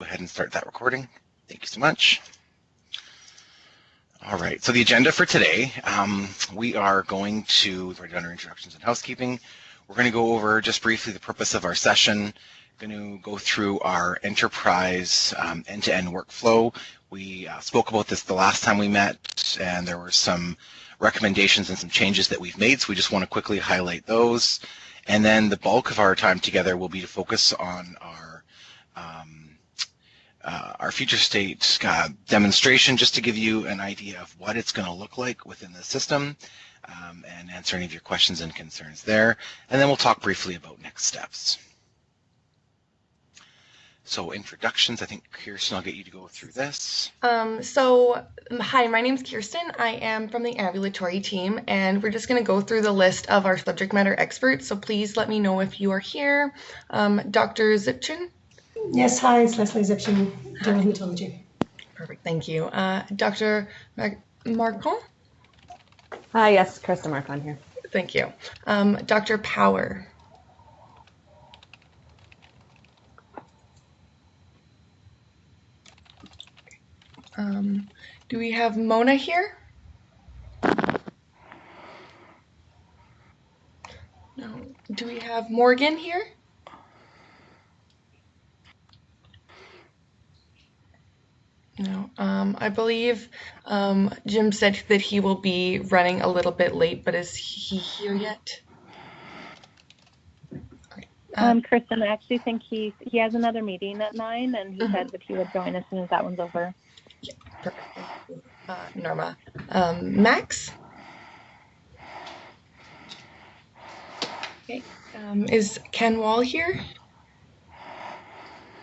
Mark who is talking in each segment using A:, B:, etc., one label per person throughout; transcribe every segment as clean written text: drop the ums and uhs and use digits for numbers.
A: Go ahead and start that recording. Thank you so much. All right, so the agenda for today, we are going to, we've already done our introductions and housekeeping. We're going to go over just briefly the purpose of our session. We're going to go through our enterprise end-to-end workflow. We spoke about this the last time we met, and there were some recommendations and some changes that we've made, so we just want to quickly highlight those. And then the bulk of our time together will be to focus on our future state demonstration, just to give you an idea of what it's going to look like within the system, and answer any of your questions and concerns there. And then we'll talk briefly about next steps. So introductions, I think Kirsten, I'll get you to go through this.
B: Hi, my name's Kirsten. I am from the Ambulatory team, and we're just going to go through the list of our subject matter experts. So please let me know if you are here. Dr. Zipchin?
C: Yes, hi, it's Leslie Zipchin, general hematology.
B: Perfect, thank you. Dr. Marcon?
D: Hi, yes, Krista Marcon here.
B: Thank you. Dr. Power? Do we have Mona here? No. Do we have Morgan here? No. I believe Jim said that he will be running a little bit late, but is he here yet?
E: Kristen, I actually think he has another meeting at 9, and he said that he would join as soon as that one's over.
B: Yeah, perfect. Norma. Max? Okay. Is Ken Wall here?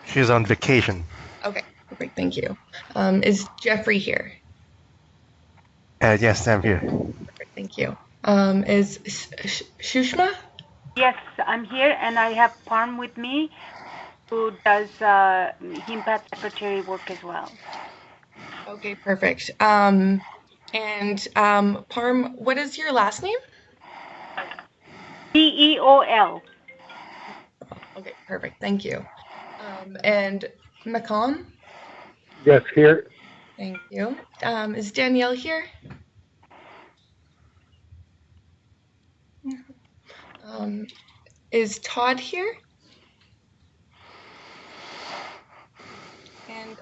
F: She's on vacation.
B: Okay, perfect. Thank you. Is Jeffrey here?
F: Yes, I'm here.
B: Perfect. Thank you. Is Shushma?
G: Yes, I'm here, and I have Parm with me, who does hemat secretary work as well.
B: Okay, perfect. And Parm, what is your last name?
G: Deol.
B: Okay, perfect. Thank you. And Macon?
H: Yes, here.
B: Thank you. Is Danielle here? Is Todd here?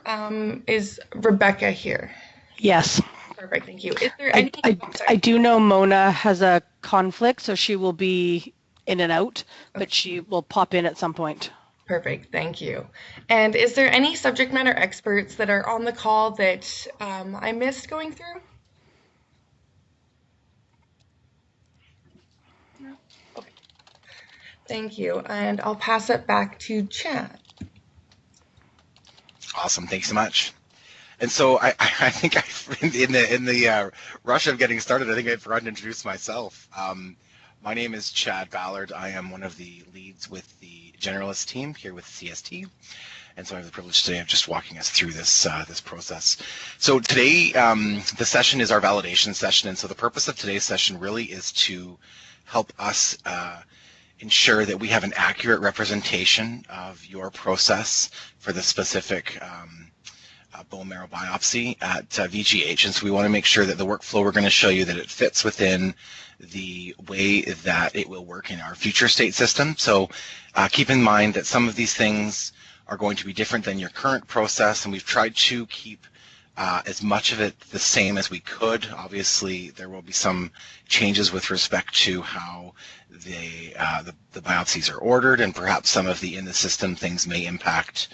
B: And is Rebecca here?
I: Yes.
B: Perfect, thank you. Is there any?
I: I do know Mona has a conflict, so she will be in and out, but she will pop in at some point.
B: Perfect, thank you. And is there any subject matter experts that are on the call that I missed going through? No? Okay. Thank you, and I'll pass it back to Chad.
A: Awesome, thanks so much. And so I think in the rush of getting started, I think I forgot to introduce myself. My name is Chad Ballard. I am one of the leads with the generalist team here with CST. And so I have the privilege today of just walking us through this process. So today, the session is our validation session. And so the purpose of today's session really is to help us ensure that we have an accurate representation of your process for the specific bone marrow biopsy at VGH. And so we want to make sure that the workflow we're going to show you, that it fits within the way that it will work in our future state system. So keep in mind that some of these things are going to be different than your current process, and we've tried to keep as much of it the same as we could. Obviously, there will be some changes with respect to how the biopsies are ordered, and perhaps some of the in the system things may impact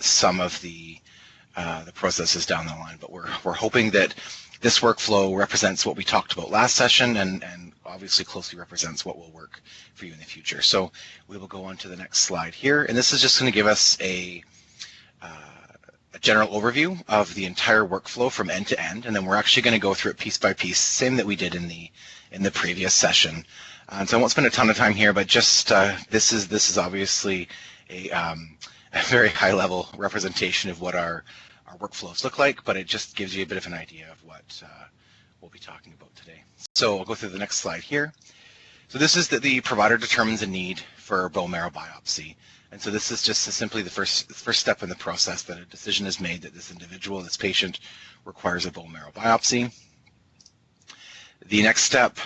A: some of the processes down the line. But we're hoping that this workflow represents what we talked about last session, and obviously closely represents what will work for you in the future. So we will go on to the next slide here, and this is just going to give us a general overview of the entire workflow from end to end, and then we're actually going to go through it piece by piece, same that we did in the previous session. So I won't spend a ton of time here, but just this is obviously a very high level representation of what our workflows look like, but it just gives you a bit of an idea of what we'll be talking about today. So I'll go through the next slide here. So this is that the provider determines a need for bone marrow biopsy. And so this is just simply the first step in the process, that a decision is made that this individual, this patient, requires a bone marrow biopsy. The next step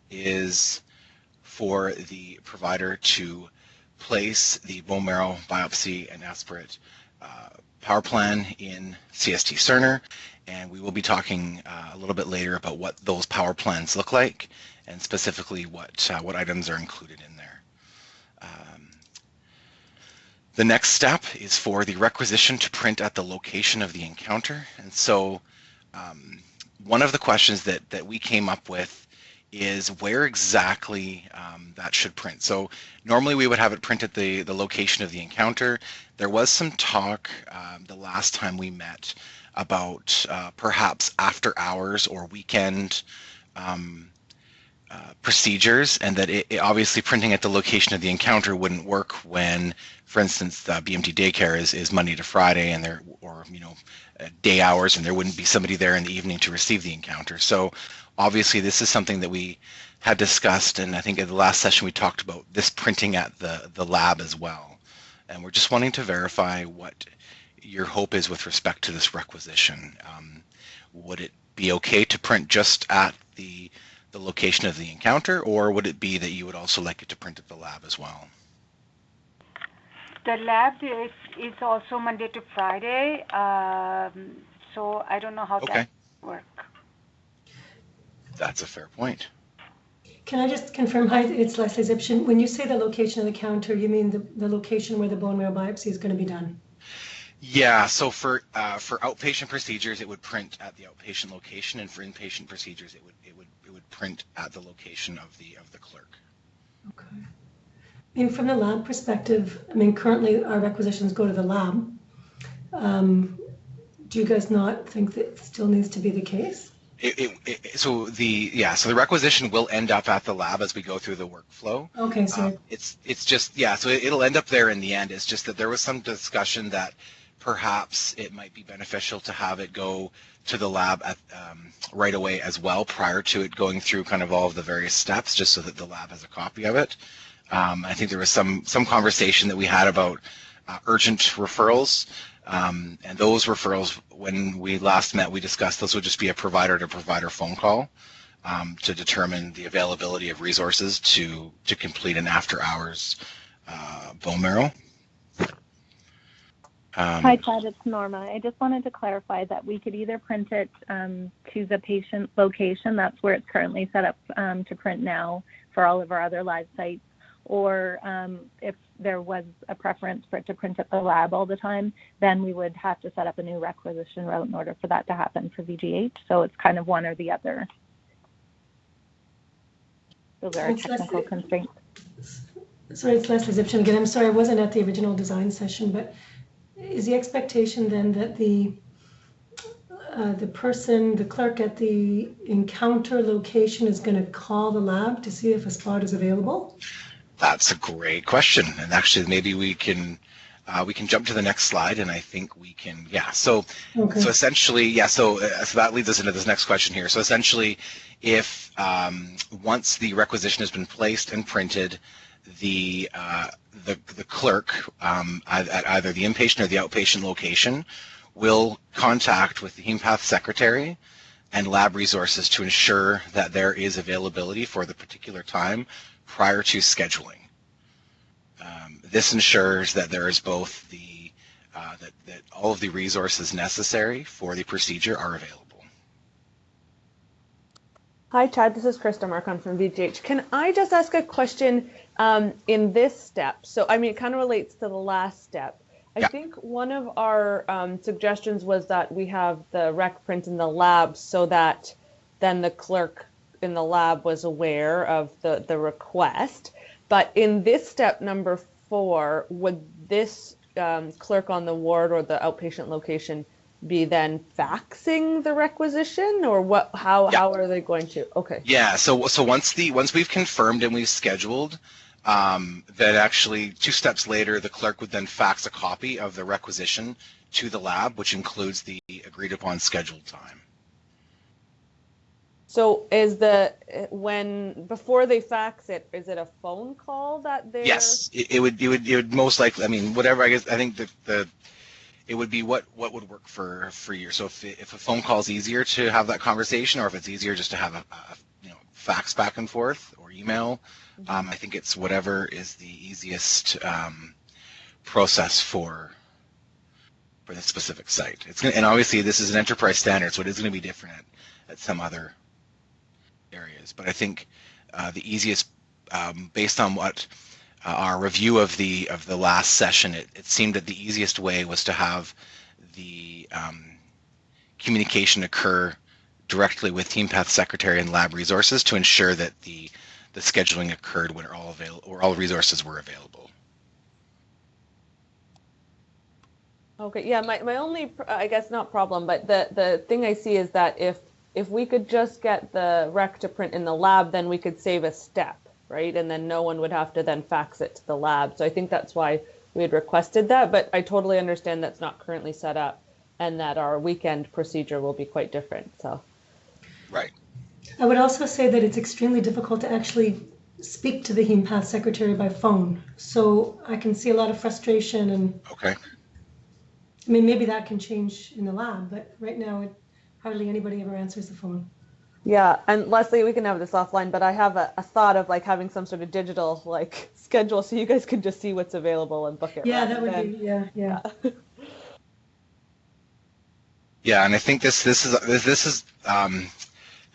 A: is for the provider to place the bone marrow biopsy and aspirate power plan in CST Cerner, and we will be talking a little bit later about what those power plans look like, and specifically what items are included in there. The next step is for the requisition to print at the location of the encounter. And so one of the questions that we came up with is where exactly that should print. So normally we would have it print at the location of the encounter. There was some talk the last time we met about perhaps after hours or weekend procedures, and that it obviously printing at the location of the encounter wouldn't work when, for instance, the BMT daycare is Monday to Friday, and day hours, and there wouldn't be somebody there in the evening to receive the encounter. So obviously this is something that we had discussed, and I think in the last session we talked about this printing at the lab as well. And we're just wanting to verify what your hope is with respect to this requisition. Would it be okay to print just at the location of the encounter, or would it be that you would also like it to print at the lab as well?
G: The lab is also Monday to Friday, so I don't know how that work.
A: That's a fair point.
C: Can I just confirm? Hi, it's Leslie Zipchen. When you say the location of the counter, you mean the location where the bone marrow biopsy is going to be done?
A: Yeah, so for outpatient procedures, it would print at the outpatient location, and for inpatient procedures, it would print at the location of the clerk.
C: Okay. And from the lab perspective, I mean, currently our requisitions go to the lab. Do you guys not think that still needs to be the case?
A: So the requisition will end up at the lab as we go through the workflow.
C: Okay, so
A: it's just, so it'll end up there in the end. It's just that there was some discussion that perhaps it might be beneficial to have it go to the lab right away as well, prior to it going through kind of all of the various steps, just so that the lab has a copy of it. I think there was some conversation that we had about urgent referrals, and those referrals, when we last met, we discussed those would just be a provider-to-provider phone call to determine the availability of resources to complete an after-hours bone marrow.
E: Hi, Chad, it's Norma. I just wanted to clarify that we could either print it to the patient location, that's where it's currently set up to print now for all of our other live sites, or if there was a preference for it to print at the lab all the time, then we would have to set up a new requisition route in order for that to happen for VGH. So it's kind of one or the other. Those are our technical constraints.
C: Sorry, it's Leslie Zipchen again. I'm sorry, I wasn't at the original design session, but is the expectation then that the clerk at the encounter location is going to call the lab to see if a spot is available?
A: That's a great question, and actually maybe we can jump to the next slide, and I think we can, So essentially, so that leads us into this next question here. So essentially, if once the requisition has been placed and printed, the clerk at either the inpatient or the outpatient location will contact with the hemopath secretary and lab resources to ensure that there is availability for the particular time prior to scheduling. This ensures that there is both that all of the resources necessary for the procedure are available.
D: Hi, Chad. This is Krista Marcon from VGH. Can I just ask a question in this step? So, I mean, it kind of relates to the last step. I think one of our suggestions was that we have the rec print in the lab so that then the clerk in the lab was aware of the request. But in this step number 4, would this clerk on the ward or the outpatient location be then faxing the requisition, or what? How are they going to? Okay.
A: Yeah. So once we've confirmed and we've scheduled, that actually 2 steps later, the clerk would then fax a copy of the requisition to the lab, which includes the agreed upon scheduled time.
D: So before they fax it, is it a phone call that they're?
A: Yes, it would most likely. I mean, whatever. I guess I think the it would be what would work for you. So if a phone call is easier to have that conversation, or if it's easier just to have a fax back and forth or email, I think it's whatever is the easiest process for the specific site. And obviously this is an enterprise standard, so it is going to be different at some other areas. But I think the easiest, based on what our review of the last session, it seemed that the easiest way was to have the communication occur directly with TeamPath Secretary and Lab Resources to ensure that the scheduling occurred when all resources were available.
D: Okay, yeah, my only, I guess not problem, but the thing I see is that if we could just get the rec to print in the lab, then we could save a step, right? And then no one would have to then fax it to the lab. So I think that's why we had requested that, but I totally understand that's not currently set up and that our weekend procedure will be quite different, so.
A: Right.
C: I would also say that it's extremely difficult to actually speak to the HemePath secretary by phone. So I can see a lot of frustration and.
A: Okay.
C: I mean, maybe that can change in the lab, but right now hardly anybody ever answers the phone.
D: Yeah, and Leslie, we can have this offline, but I have a thought of like having some sort of digital like schedule so you guys can just see what's available and book it.
C: Yeah, that would be, yeah.
A: Yeah, and I think this is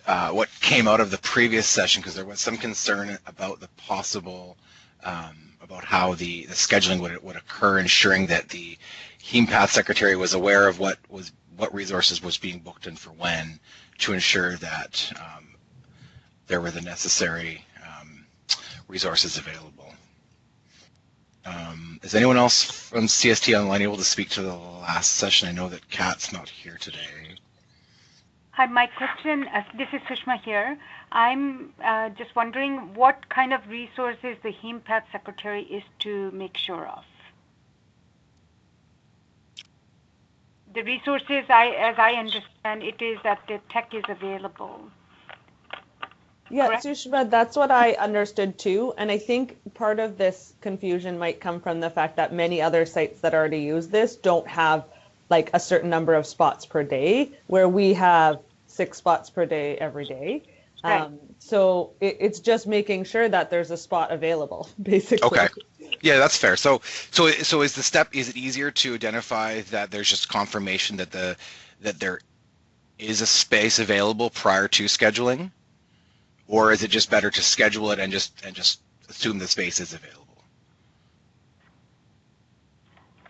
A: what came out of the previous session, because there was some concern about the possible about how the scheduling would occur, ensuring that the HemePath secretary was aware of what resources was being booked in for when, to ensure that there were the necessary resources available. Is anyone else from CST Online able to speak to the last session? I know that Kat's not here today.
G: Hi, my question, this is Sushma here. I'm just wondering what kind of resources the HemePath secretary is to make sure of. The resources, as I understand, it is that the tech is available.
D: Yeah,
G: Correct?
D: Sushma, that's what I understood too. And I think part of this confusion might come from the fact that many other sites that already use this don't have like a certain number of spots per day, where we have 6 spots per day every day.
G: Right.
D: So it's just making sure that there's a spot available, basically.
A: Okay. Yeah, that's fair. So is the step, is it easier to identify that there's just confirmation that there is a space available prior to scheduling, or is it just better to schedule it and just assume the space is available?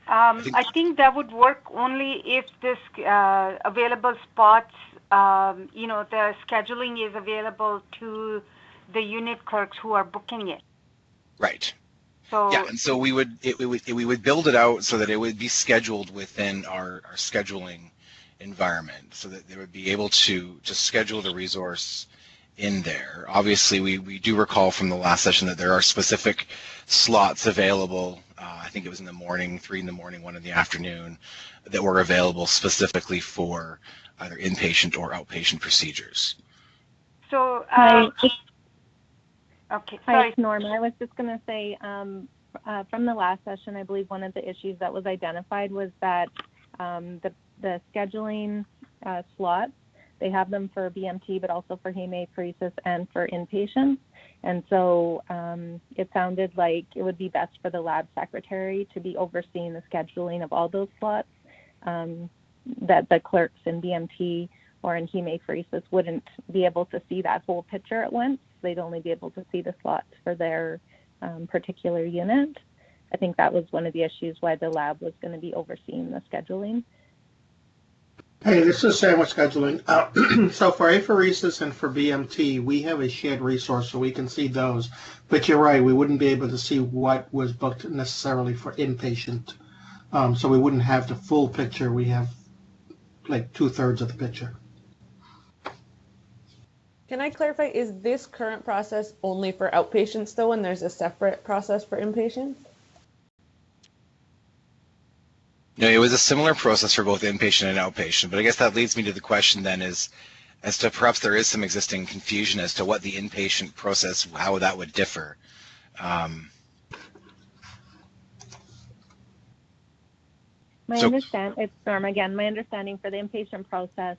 G: I think that would work only if this available spots, the scheduling is available to the unit clerks who are booking it.
A: Right.
G: So
A: yeah, and so we would build it out so that it would be scheduled within our scheduling environment, so that they would be able to just schedule the resource in there. Obviously, we do recall from the last session that there are specific slots available. I think it was in the morning, 3 in the morning, 1 in the afternoon, that were available specifically for either inpatient or outpatient procedures.
G: So, okay,
E: Hi,
G: sorry.
E: it's Norma. I was just going to say, from the last session, I believe one of the issues that was identified was that the scheduling slots, they have them for BMT, but also for hemapheresis and for inpatients. And so it sounded like it would be best for the lab secretary to be overseeing the scheduling of all those slots, that the clerks in BMT or in hemapheresis wouldn't be able to see that whole picture at once. They'd only be able to see the slots for their particular unit. I think that was one of the issues why the lab was going to be overseeing the scheduling.
F: Hey, this is Sam with scheduling. So for apheresis and for BMT, we have a shared resource so we can see those. But you're right, we wouldn't be able to see what was booked necessarily for inpatient. So we wouldn't have the full picture. We have like 2/3 of the picture.
D: Can I clarify, is this current process only for outpatients though, and there's a separate process for inpatients?
A: No, it was a similar process for both inpatient and outpatient, but I guess that leads me to the question then is, as to perhaps there is some existing confusion as to what the inpatient process, how that would differ.
E: It's Norma again. My understanding for the inpatient process,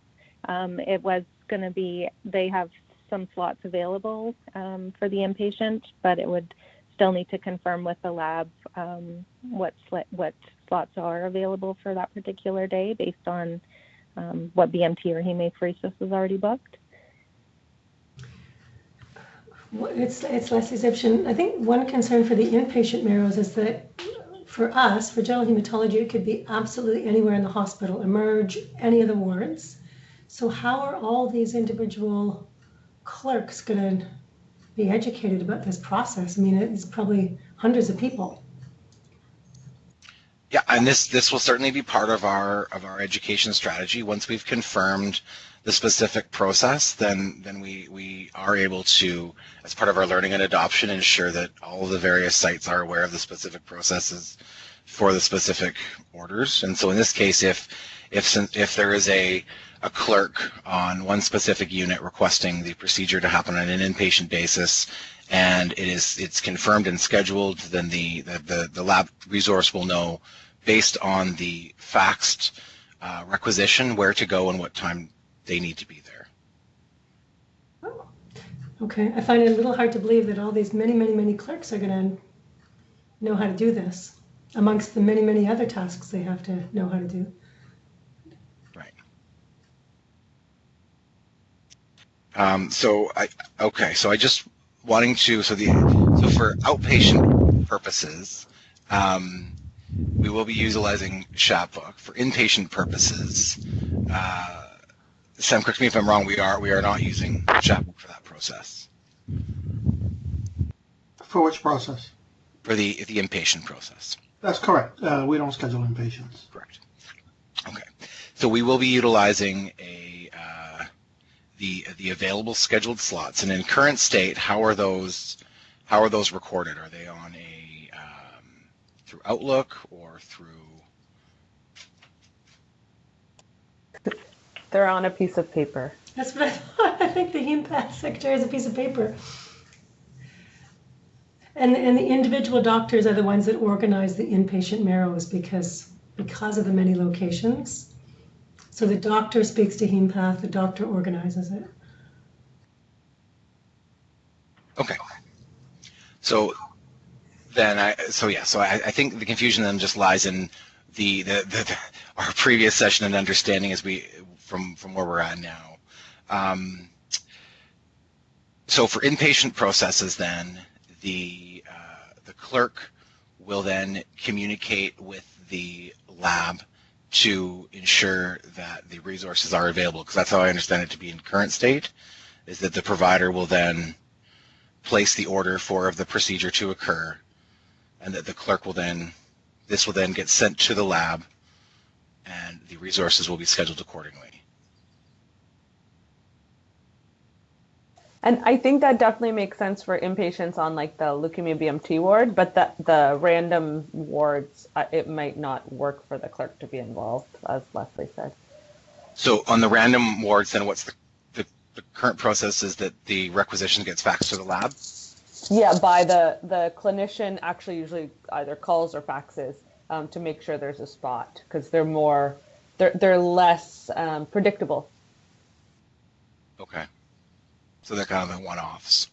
E: it was going to be, they have some slots available for the inpatient, but it would still need to confirm with the lab what slots are available for that particular day based on what BMT or hemapheresis was already booked.
C: Well, it's less exception. I think one concern for the inpatient marrows is that for us, for general hematology, it could be absolutely anywhere in the hospital, emerge, any of the wards. So how are all these individual clerks going to be educated about this process? I mean, it's probably hundreds of people.
A: Yeah, and this will certainly be part of our education strategy. Once we've confirmed the specific process, then we are able to, as part of our learning and adoption, ensure that all of the various sites are aware of the specific processes for the specific orders. And so in this case, if there is a clerk on one specific unit requesting the procedure to happen on an inpatient basis, and it's confirmed and scheduled, then the lab resource will know based on the faxed requisition where to go and what time they need to be there.
C: Oh, okay. I find it a little hard to believe that all these many clerks are going to know how to do this amongst the many other tasks they have to know how to do.
A: Right. So I just wanting to, so for outpatient purposes, we will be utilizing Chatbook. For inpatient purposes, Sam, correct me if I'm wrong, we are not using Chatbook for that process.
F: For which process?
A: For the inpatient process.
F: That's correct. We don't schedule inpatients.
A: Correct. Okay. So we will be utilizing the available scheduled slots, and in current state, how are those recorded? Are they on a through Outlook or through?
D: They're on a piece of paper.
C: That's what I thought. I think the HemePath secretary is a piece of paper. And the individual doctors are the ones that organize the inpatient marrows because of the many locations. So the doctor speaks to HemePath, the doctor organizes it.
A: Okay. So then I think the confusion then just lies in the our previous session and understanding as from where we're at now. So for inpatient processes, then the clerk will then communicate with the lab to ensure that the resources are available, because that's how I understand it to be in current state, is that the provider will then place the order for the procedure to occur, and that the clerk will then get sent to the lab, and the resources will be scheduled accordingly.
D: And I think that definitely makes sense for inpatients on like the leukemia BMT ward, but the random wards, it might not work for the clerk to be involved, as Leslie said.
A: So on the random wards, then what's the current process is that the requisition gets faxed to the lab?
D: Yeah, by the clinician actually usually either calls or faxes to make sure there's a spot, because they're less predictable.
A: Okay. So they're kind of the one-offs.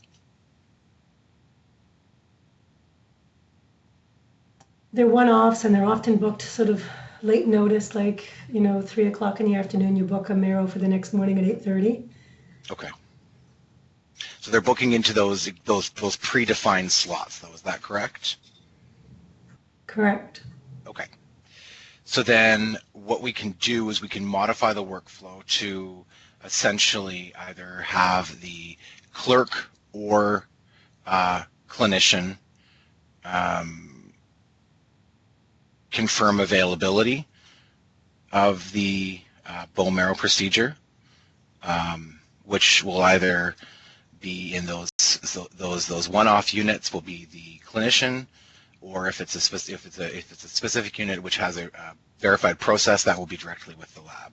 C: They're one-offs, and they're often booked sort of late notice, like 3 o'clock in the afternoon. You book a marrow for the next morning at 8:30.
A: Okay. So they're booking into those predefined slots, though. Is that correct?
C: Correct.
A: Okay. So then what we can do is we can modify the workflow to essentially either have the clerk or clinician confirm availability of the bone marrow procedure, which will either be in those one-off units will be the clinician, or if it's a specific unit which has a verified process, that will be directly with the lab.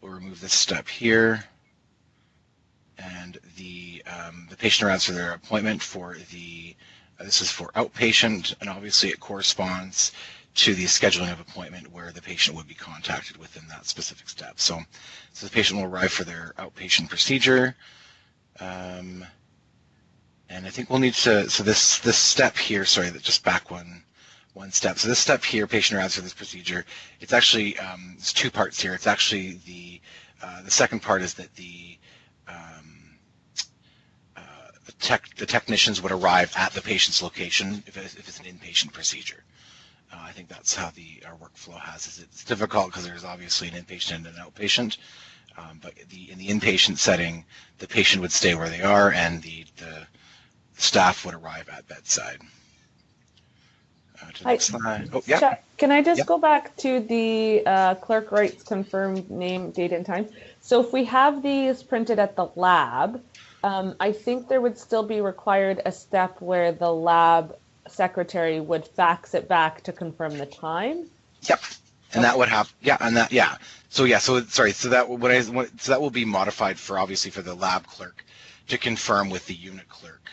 A: We'll remove this step here. And the patient arrives for their appointment for this is for outpatient, and obviously it corresponds to the scheduling of appointment where the patient would be contacted within that specific step. So the patient will arrive for their outpatient procedure. And I think we'll need to, so this step here, sorry, just back one step. So this step here, patient arrives for this procedure, it's actually, there's two parts here. It's actually the second part is that the technicians would arrive at the patient's location if it's an inpatient procedure. I think that's how our workflow has is it's difficult because there's obviously an inpatient and an outpatient, but in the inpatient setting, the patient would stay where they are and the staff would arrive at bedside. To the next slide. Oh, yeah.
D: Can I just go back to the clerk writes confirmed name, date, and time? So if we have these printed at the lab, I think there would still be required a step where the lab secretary would fax it back to confirm the time.
A: Yep, and that would have So that will be modified for obviously for the lab clerk to confirm with the unit clerk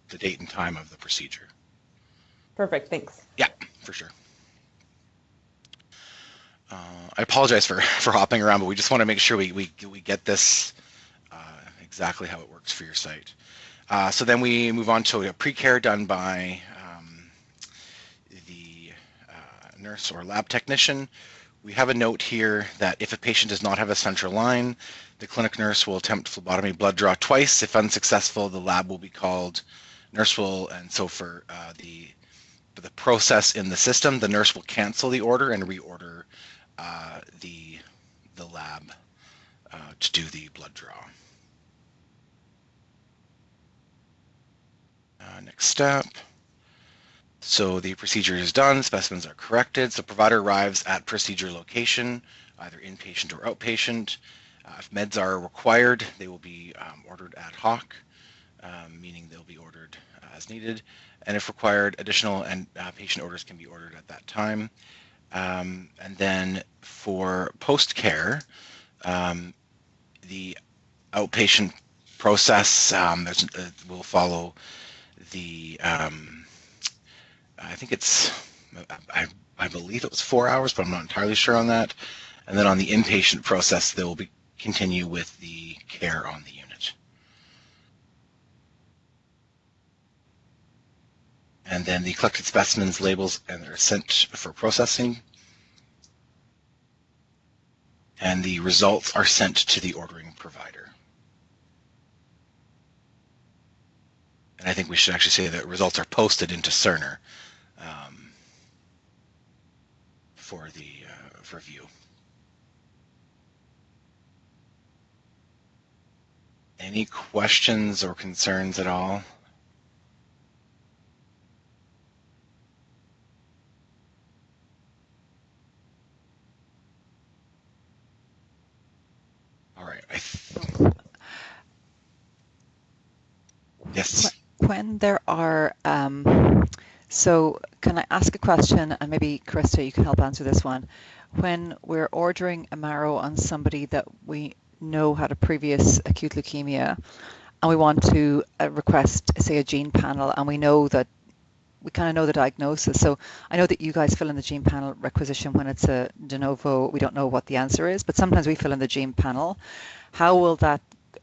A: the date and time of the procedure.
D: Perfect, thanks.
A: Yeah, for sure. I apologize for hopping around, but we just want to make sure we get this exactly how it works for your site. So then we move on to a pre-care done by the nurse or lab technician. We have a note here that if a patient does not have a central line, the clinic nurse will attempt phlebotomy blood draw twice. If unsuccessful, the lab will be called. Nurse will, and so for the process in the system, the nurse will cancel the order and reorder the lab to do the blood draw. Next step. So the procedure is done, specimens are corrected, so provider arrives at procedure location, either inpatient or outpatient. If meds are required, they will be ordered ad hoc, meaning they'll be ordered as needed. And if required, additional and patient orders can be ordered at that time. And then for post-care, the outpatient process will follow the, I think it's, I believe it was 4 hours, but I'm not entirely sure on that. And then on the inpatient process, they will continue with the care on the unit. And then the collected specimens, labels, and they're sent for processing. And the results are sent to the ordering provider. And I think we should actually say that results are posted into Cerner for view. Any questions or concerns at all? All right. Yes.
J: When there are, so can I ask a question, and maybe Krista, you can help answer this one. When we're ordering a marrow on somebody that we know had a previous acute leukemia, and we want to request, say, a gene panel, and we know that we kind of know the diagnosis. So I know that you guys fill in the gene panel requisition when it's a de novo. We don't know what the answer is, but sometimes we fill in the gene panel. How will that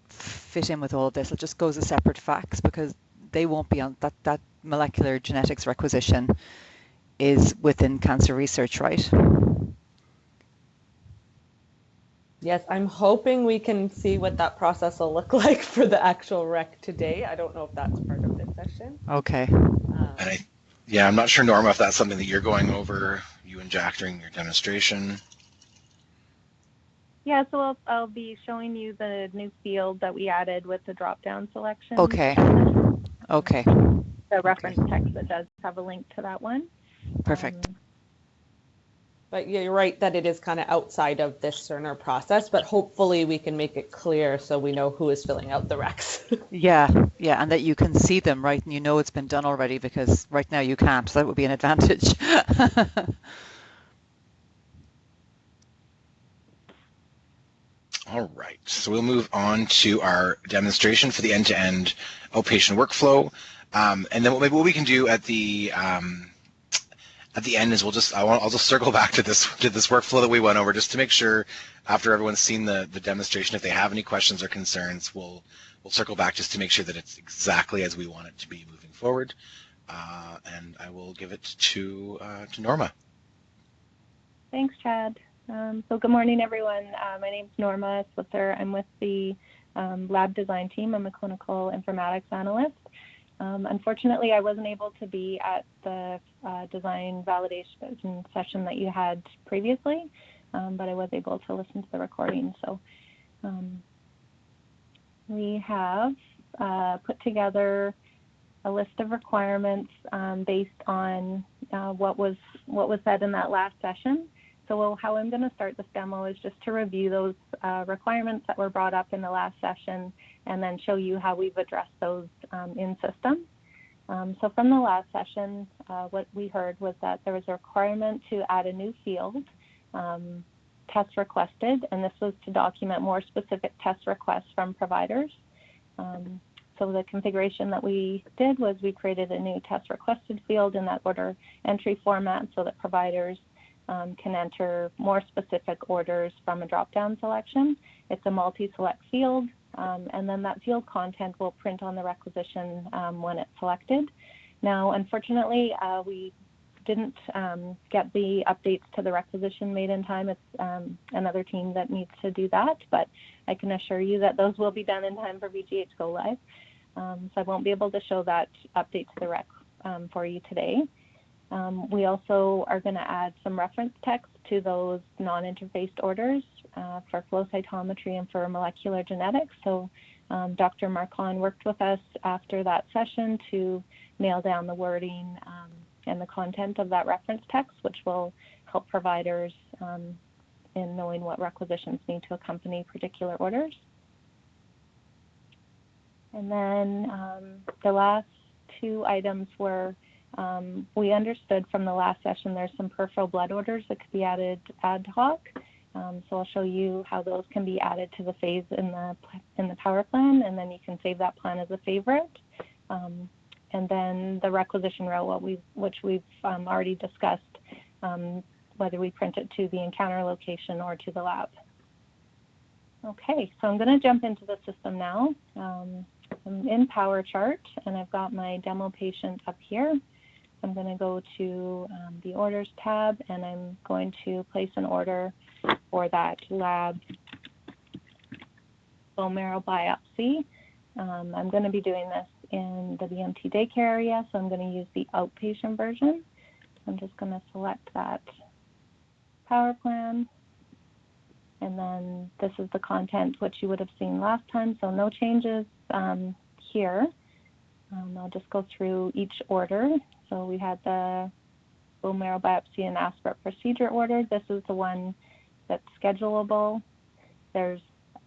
J: fit in with all of this? It just goes as separate fax because they won't be on that molecular genetics requisition is within cancer research, right?
D: Yes, I'm hoping we can see what that process will look like for the actual rec today. I don't know if that's part of this session.
J: Okay.
A: I'm not sure, Norma, if that's something that you're going over, you and Jack, during your demonstration.
E: Yeah, so I'll be showing you the new field that we added with the drop-down selection.
J: Okay. Okay.
E: The reference text that does have a link to that one.
J: Perfect.
D: But you're right that it is kind of outside of this Cerner process, but hopefully we can make it clear so we know who is filling out the recs.
J: Yeah, and that you can see them, right? And you know it's been done already because right now you can't. So that would be an advantage.
A: All right, so we'll move on to our demonstration for the end-to-end outpatient workflow. And then what we can do at the end is I'll just circle back to this workflow that we went over, just to make sure after everyone's seen the demonstration, if they have any questions or concerns, we'll circle back just to make sure that it's exactly as we want it to be moving forward. And I will give it to Norma.
E: Thanks, Chad. So good morning, everyone. My name is Norma Switzer. I'm with the lab design team. I'm a clinical informatics analyst. Unfortunately, I wasn't able to be at the design validation session that you had previously, but I was able to listen to the recording. So we have put together a list of requirements based on what was said in that last session. So how I'm going to start this demo is just to review those requirements that were brought up in the last session, and then show you how we've addressed those in system. So from the last session, what we heard was that there was a requirement to add a new field, test requested, and this was to document more specific test requests from providers. So the configuration that we did was we created a new test requested field in that order entry format so that providers can enter more specific orders from a drop-down selection. It's a multi-select field, and then that field content will print on the requisition when it's selected. Now, unfortunately, we didn't get the updates to the requisition made in time. It's another team that needs to do that, but I can assure you that those will be done in time for VGH Go Live. So I won't be able to show that update to the rec for you today. We also are going to add some reference text to those non-interfaced orders for flow cytometry and for molecular genetics. So Dr. Marcon worked with us after that session to nail down the wording and the content of that reference text, which will help providers in knowing what requisitions need to accompany particular orders. And then the last two items were we understood from the last session there's some peripheral blood orders that could be added ad hoc. So I'll show you how those can be added to the phase in the power plan, and then you can save that plan as a favorite. And then the requisition row, which we've already discussed, whether we print it to the encounter location or to the lab. Okay, so I'm going to jump into the system now. I'm in Power Chart, and I've got my demo patient up here. I'm going to go to the Orders tab, and I'm going to place an order for that lab bone marrow biopsy. I'm going to be doing this in the BMT daycare area, so I'm going to use the outpatient version. I'm just going to select that power plan, and then this is the content which you would have seen last time, so no changes here. I'll just go through each order. So we had the bone marrow biopsy and aspirate procedure order. This is the one that's schedulable. There's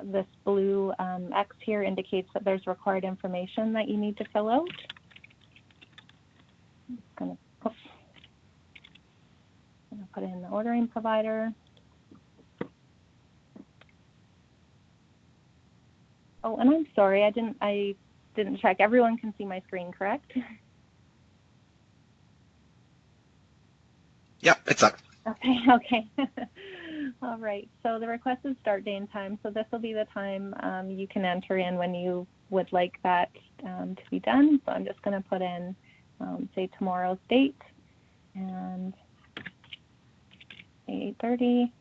E: this blue X here indicates that there's required information that you need to fill out. I'm gonna put in the ordering provider. Oh, and I'm sorry, I didn't check. Everyone can see my screen, correct?
A: Yep, it's up.
E: Okay. All right, so the requested start day and time. So this will be the time you can enter in when you would like that to be done. So I'm just going to put in, say, tomorrow's date and 8:30.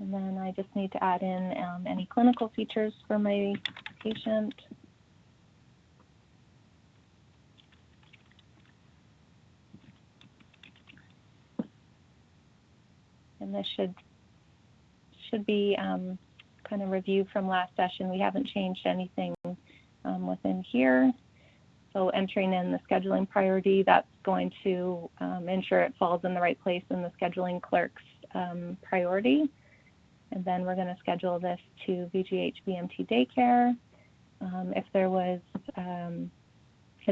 E: And then I just need to add in any clinical features for my patient. And this should be kind of review from last session. We haven't changed anything within here. So entering in the scheduling priority, that's going to ensure it falls in the right place in the scheduling clerk's priority. And then we're going to schedule this to VGH BMT daycare. If there was a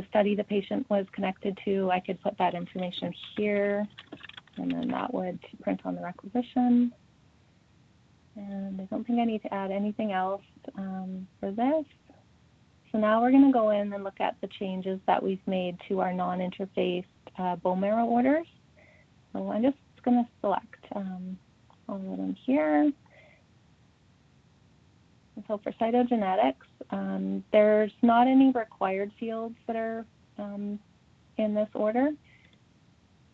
E: study the patient was connected to, I could put that information here, and then that would print on the requisition. And I don't think I need to add anything else for this. So now we're going to go in and look at the changes that we've made to our non-interfaced bone marrow orders. So I'm just going to select all of them here. And so for cytogenetics, there's not any required fields that are in this order.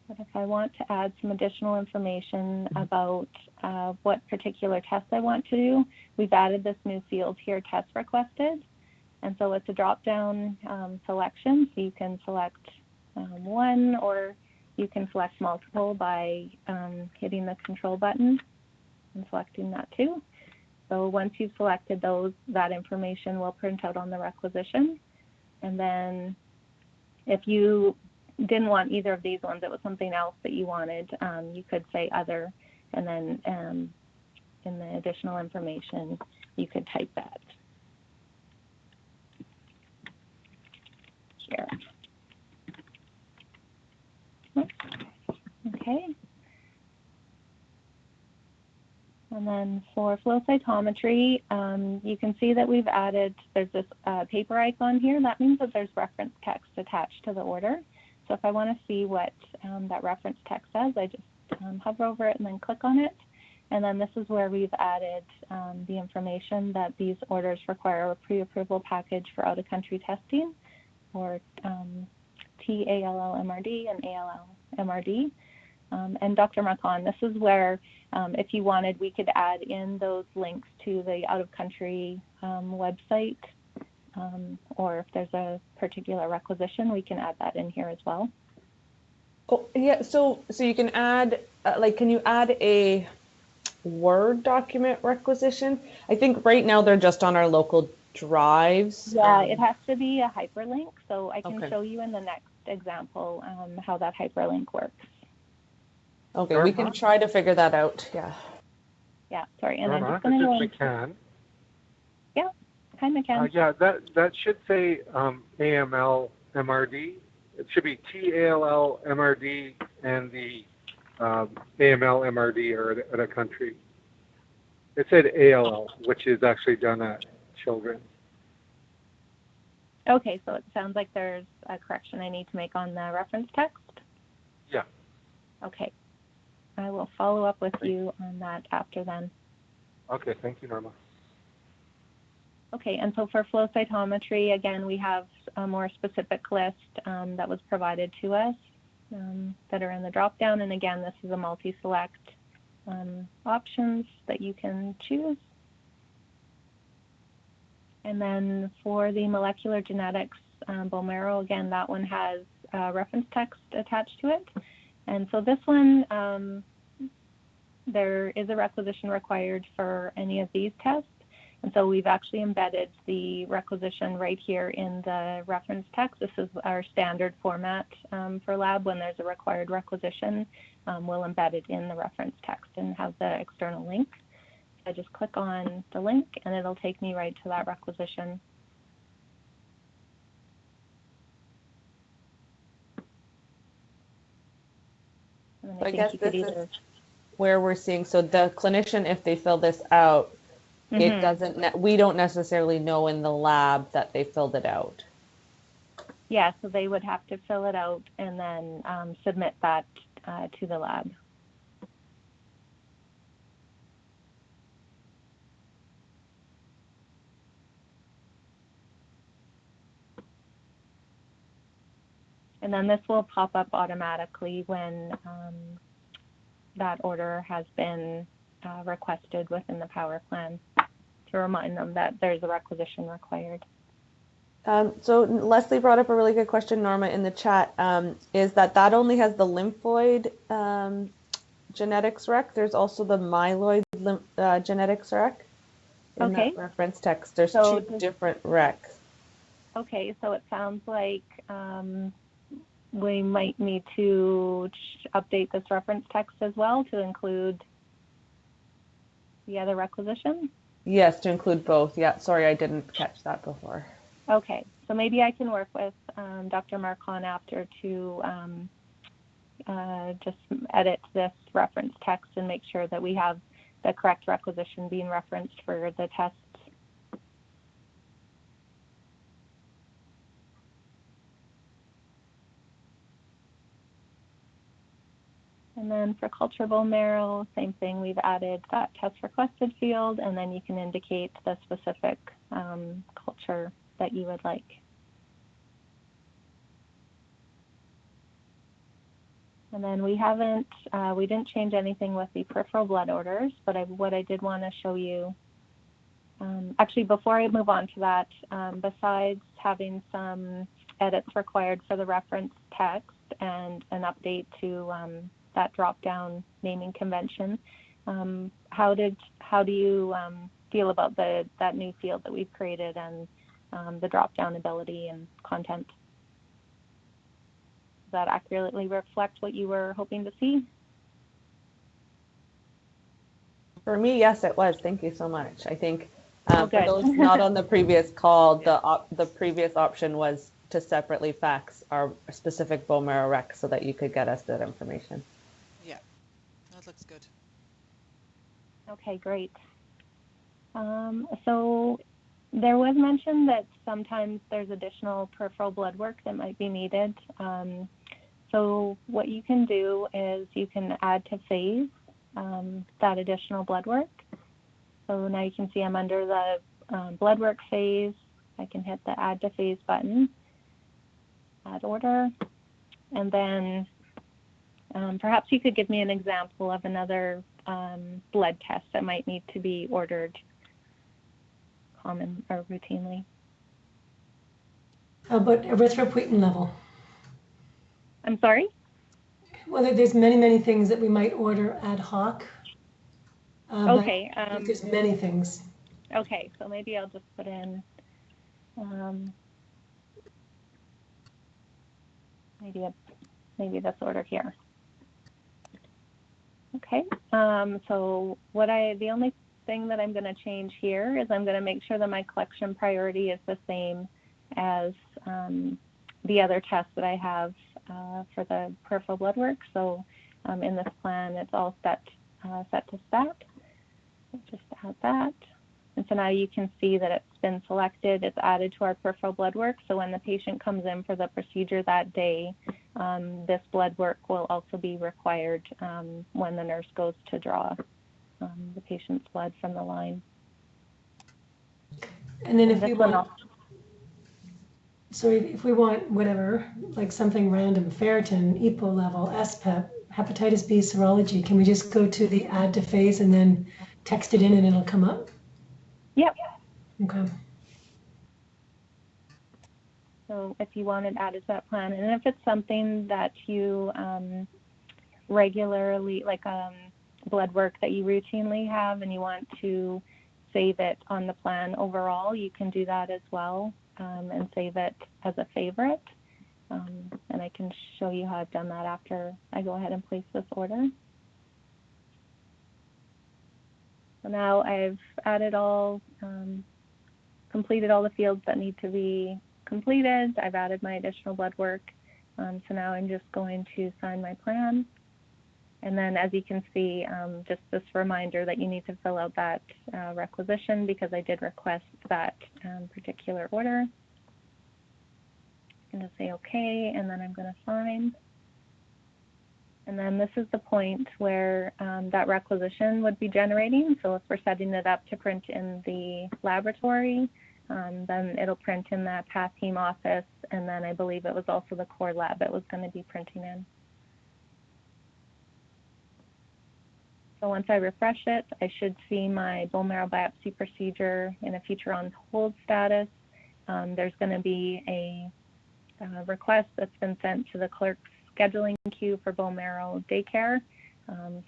E: But if I want to add some additional information about what particular tests I want to do, we've added this new field here, test requested. And so it's a drop-down selection, so you can select one, or you can select multiple by hitting the control button and selecting that too. So once you've selected those, that information will print out on the requisition. And then if you didn't want either of these ones, it was something else that you wanted, you could say other, and then in the additional information, you could type that here. Okay. And then for flow cytometry, you can see that we've added, there's this paper icon here. That means that there's reference text attached to the order. So if I want to see what that reference text says, I just hover over it and then click on it. And then this is where we've added the information that these orders require a pre-approval package for out-of-country testing, or TALL-MRD and ALL-MRD. And Dr. Marcon, this is where, if you wanted, we could add in those links to the out-of-country website, or if there's a particular requisition, we can add that in here as well.
D: Oh, yeah, so you can add, can you add a Word document requisition? I think right now they're just on our local drives.
E: Yeah, it has to be a hyperlink, so I can show you in the next example how that hyperlink works.
D: Okay, we can try to figure that out. Yeah.
E: Yeah, sorry, and I'm just going to go into...
K: McCann.
E: Yeah, hi, McCann.
K: Yeah, that should say AML MRD. It should be TALL MRD, and the AML MRD are at a country. It said ALL, which is actually done at children.
E: Okay, so it sounds like there's a correction I need to make on the reference text.
K: Yeah.
E: Okay. I will follow up with you on that after then.
K: Okay, thank you, Norma.
E: Okay, and so for flow cytometry, again, we have a more specific list that was provided to us that are in the drop-down. And again, this is a multi-select options that you can choose. And then for the molecular genetics bone marrow, again, that one has reference text attached to it. And so this one, there is a requisition required for any of these tests. And so we've actually embedded the requisition right here in the reference text. This is our standard format for lab. When there's a required requisition, we'll embed it in the reference text and have the external link. I just click on the link and it'll take me right to that requisition.
D: So I guess this is where we're seeing, so the clinician, if they fill this out, it doesn't, we don't necessarily know in the lab that they filled it out.
E: Yeah, so they would have to fill it out and then submit that to the lab. And then this will pop up automatically when that order has been requested within the power plan to remind them that there's a requisition required.
D: So Leslie brought up a really good question, Norma, in the chat, is that only has the lymphoid genetics rec. There's also the myeloid genetics rec in that reference text. There's two different recs.
E: Okay, so it sounds like we might need to update this reference text as well to include the other requisition?
D: Yes, to include both. Yeah, sorry, I didn't catch that before.
E: Okay, so maybe I can work with Dr. Marcon after to just edit this reference text and make sure that we have the correct requisition being referenced for the tests. And then for culture bone marrow, same thing, we've added that test requested field, and then you can indicate the specific culture that you would like. And then we didn't change anything with the peripheral blood orders, but what I did want to show you, actually before I move on to that, besides having some edits required for the reference text and an update to that drop-down naming convention, how do you feel about that new field that we've created and the drop-down ability and content? Does that accurately reflect what you were hoping to see?
D: For me, yes, it was. Thank you so much. I think for
E: good.
D: those not on the previous call, the previous option was to separately fax our specific bone marrow rec so that you could get us that information.
J: Yeah, that looks good.
E: Okay, great. So there was mention that sometimes there's additional peripheral blood work that might be needed. So what you can do is you can add to phase that additional blood work. So now you can see I'm under the blood work phase. I can hit the add to phase button, add order, and then perhaps you could give me an example of another blood test that might need to be ordered common or routinely.
C: How about erythropoietin level?
E: I'm sorry?
C: Well, there's many things that we might order ad hoc.
E: Okay.
C: I think there's many things.
E: Okay, so maybe I'll just put in maybe this order here. Okay. So the only thing that I'm going to change here is I'm going to make sure that my collection priority is the same as the other tests that I have for the peripheral blood work. So in this plan, it's all set to stat. Just add that. And so now you can see that it's been selected. It's added to our peripheral blood work. So when the patient comes in for the procedure that day, this blood work will also be required when the nurse goes to draw the patient's blood from the line.
C: And then if we want whatever, like something random, ferritin, EPO level, SPEP, hepatitis B serology, can we just go to the add to phase and then text it in and it'll come up?
E: Yep.
C: Okay.
E: So if you want it added to that plan, and if it's something that you regularly, like blood work that you routinely have and you want to save it on the plan overall, you can do that as well and save it as a favorite. And I can show you how I've done that after I go ahead and place this order. So now I've added completed all the fields that need to be completed. I've added my additional blood work. So now I'm just going to sign my plan. And then as you can see, just this reminder that you need to fill out that requisition because I did request that particular order. I'm going to say okay, and then I'm going to sign. And then this is the point where that requisition would be generating. So if we're setting it up to print in the laboratory, then it'll print in that path heme office, and then I believe it was also the core lab it was going to be printing in. So once I refresh it, I should see my bone marrow biopsy procedure in a future on hold status. There's going to be a request that's been sent to the clerk's scheduling queue for bone marrow daycare.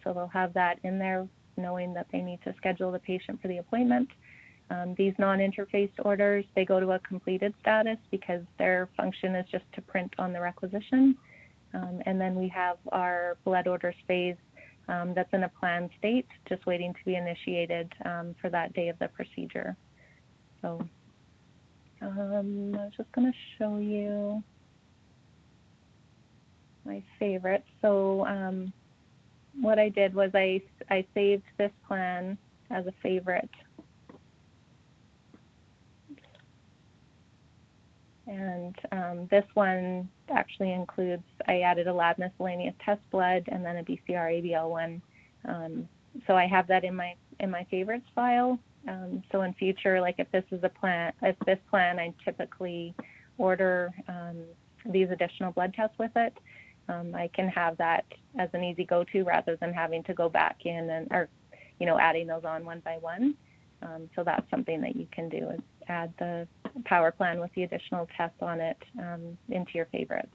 E: So they'll have that in there knowing that they need to schedule the patient for the appointment. These non-interfaced orders, they go to a completed status because their function is just to print on the requisition. And then we have our blood orders phase that's in a planned state, just waiting to be initiated for that day of the procedure. So I was just going to show you my favorite. So what I did was I saved this plan as a favorite. And this one actually includes, I added a lab miscellaneous test blood and then a BCR-ABL one. So I have that in my favorites file. So in future, like if this plan, I typically order these additional blood tests with it. I can have that as an easy go-to rather than having to go back in or adding those on one by one. So that's something that you can do, is add the power plan with the additional tests on it into your favorites.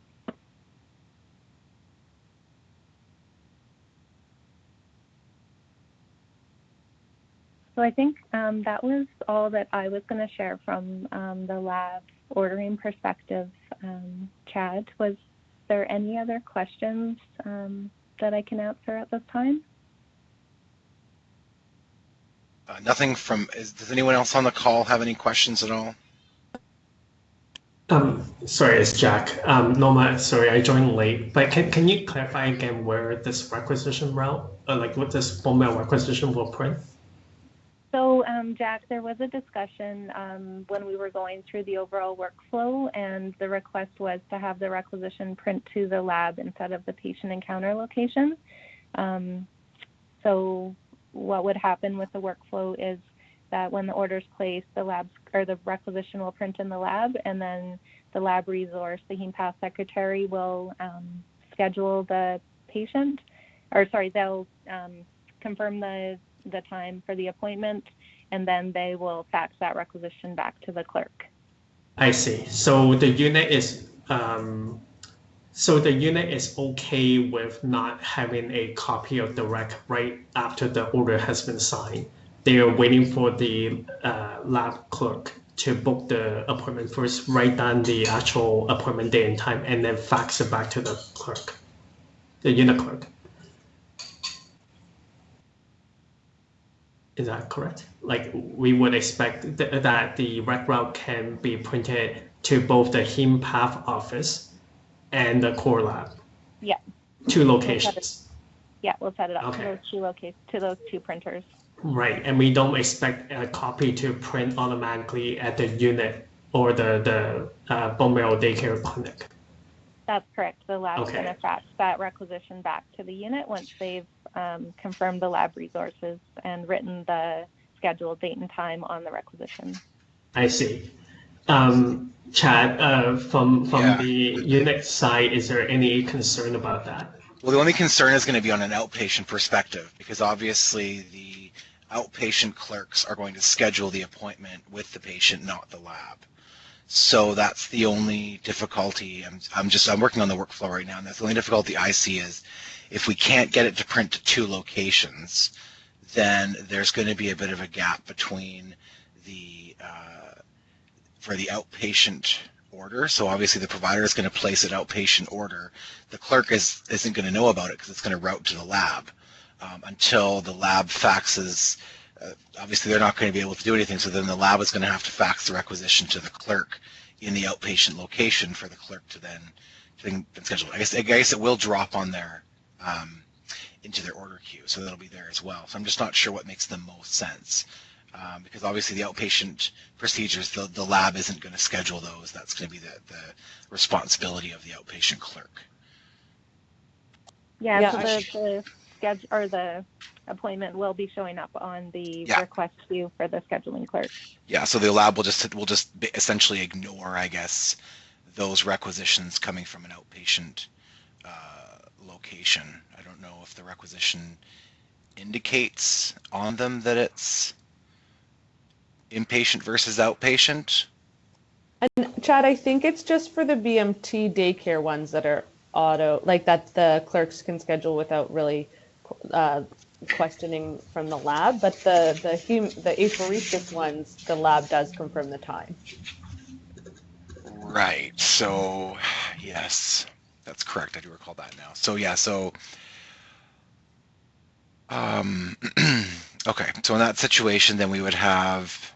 E: So I think that was all that I was going to share from the lab ordering perspective. Chad, was there any other questions that I can answer at this time?
A: Nothing from, does anyone else on the call have any questions at all?
L: Sorry, it's Jack. Norma, sorry, I joined late, but can you clarify again where this requisition route, like what this bone marrow requisition will print?
E: So, Jack, there was a discussion when we were going through the overall workflow, and the request was to have the requisition print to the lab instead of the patient encounter location. So what would happen with the workflow is that when the order is placed, the requisition will print in the lab, and then the lab resource, the HemePath secretary, will schedule the patient, they'll confirm the time for the appointment, and then they will fax that requisition back to the clerk.
L: I see. So the unit is okay with not having a copy of the rec right after the order has been signed. They are waiting for the lab clerk to book the appointment first, write down the actual appointment date and time, and then fax it back to the clerk, the unit clerk. Is that correct? Like, we would expect that the rec route can be printed to both the HemePath office and the core lab.
E: Yeah.
L: Two locations.
E: We'll set it up
L: Okay.
E: to those two printers.
L: Right, and we don't expect a copy to print automatically at the unit or the bone marrow daycare clinic.
E: That's correct. The lab's
L: Okay.
E: going to fax that requisition back to the unit once they've confirmed the lab resources and written the scheduled date and time on the requisition.
L: I see. Chad, from the unit side, is there any concern about that?
A: Well, the only concern is going to be on an outpatient perspective, because obviously the outpatient clerks are going to schedule the appointment with the patient, not the lab. So that's the only difficulty. I'm working on the workflow right now, and that's the only difficulty I see is if we can't get it to print to two locations, then there's going to be a bit of a gap between the for the outpatient order. So obviously the provider is going to place an outpatient order. The clerk isn't going to know about it because it's going to route to the lab until the lab faxes. Obviously they're not going to be able to do anything, so then the lab is going to have to fax the requisition to the clerk in the outpatient location for the clerk to then schedule. I guess it will drop on their into their order queue, so that'll be there as well. So I'm just not sure what makes the most sense. Because obviously the outpatient procedures, the lab isn't going to schedule those. That's going to be the responsibility of the outpatient clerk.
E: Yeah. So the schedule or the appointment will be showing up on the request queue for the scheduling clerk. Yeah.
A: So the lab will just essentially ignore, I guess, those requisitions coming from an outpatient location. I don't know if the requisition indicates on them that it's inpatient versus outpatient.
D: And Chad, I think it's just for the BMT daycare ones that are auto, like that the clerks can schedule without really questioning from the lab. But the apheresis ones, the lab does confirm the time.
A: Right. So yes, that's correct. I do recall that now. So yeah. So okay. So in that situation, then we would have.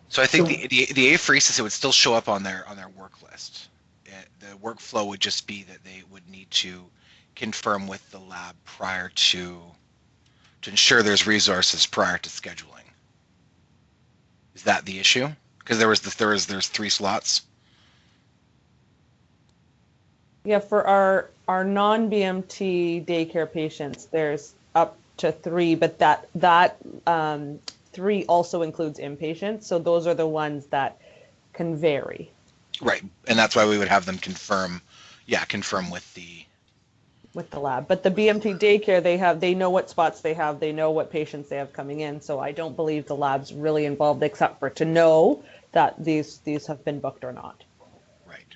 A: So I think the apheresis, it would still show up on their work list. the workflow would just be that they would need to confirm with the lab prior to ensure there's resources prior to scheduling. Is that the issue? Because there's 3 slots.
D: Yeah, for our non-BMT daycare patients, there's up to 3, but that 3 also includes inpatients. So those are the ones that can vary.
A: Right, and that's why we would have them confirm with
D: the lab. But the BMT daycare, they know what spots they have, they know what patients they have coming in. So I don't believe the lab's really involved except for to know that these have been booked or not.
A: Right.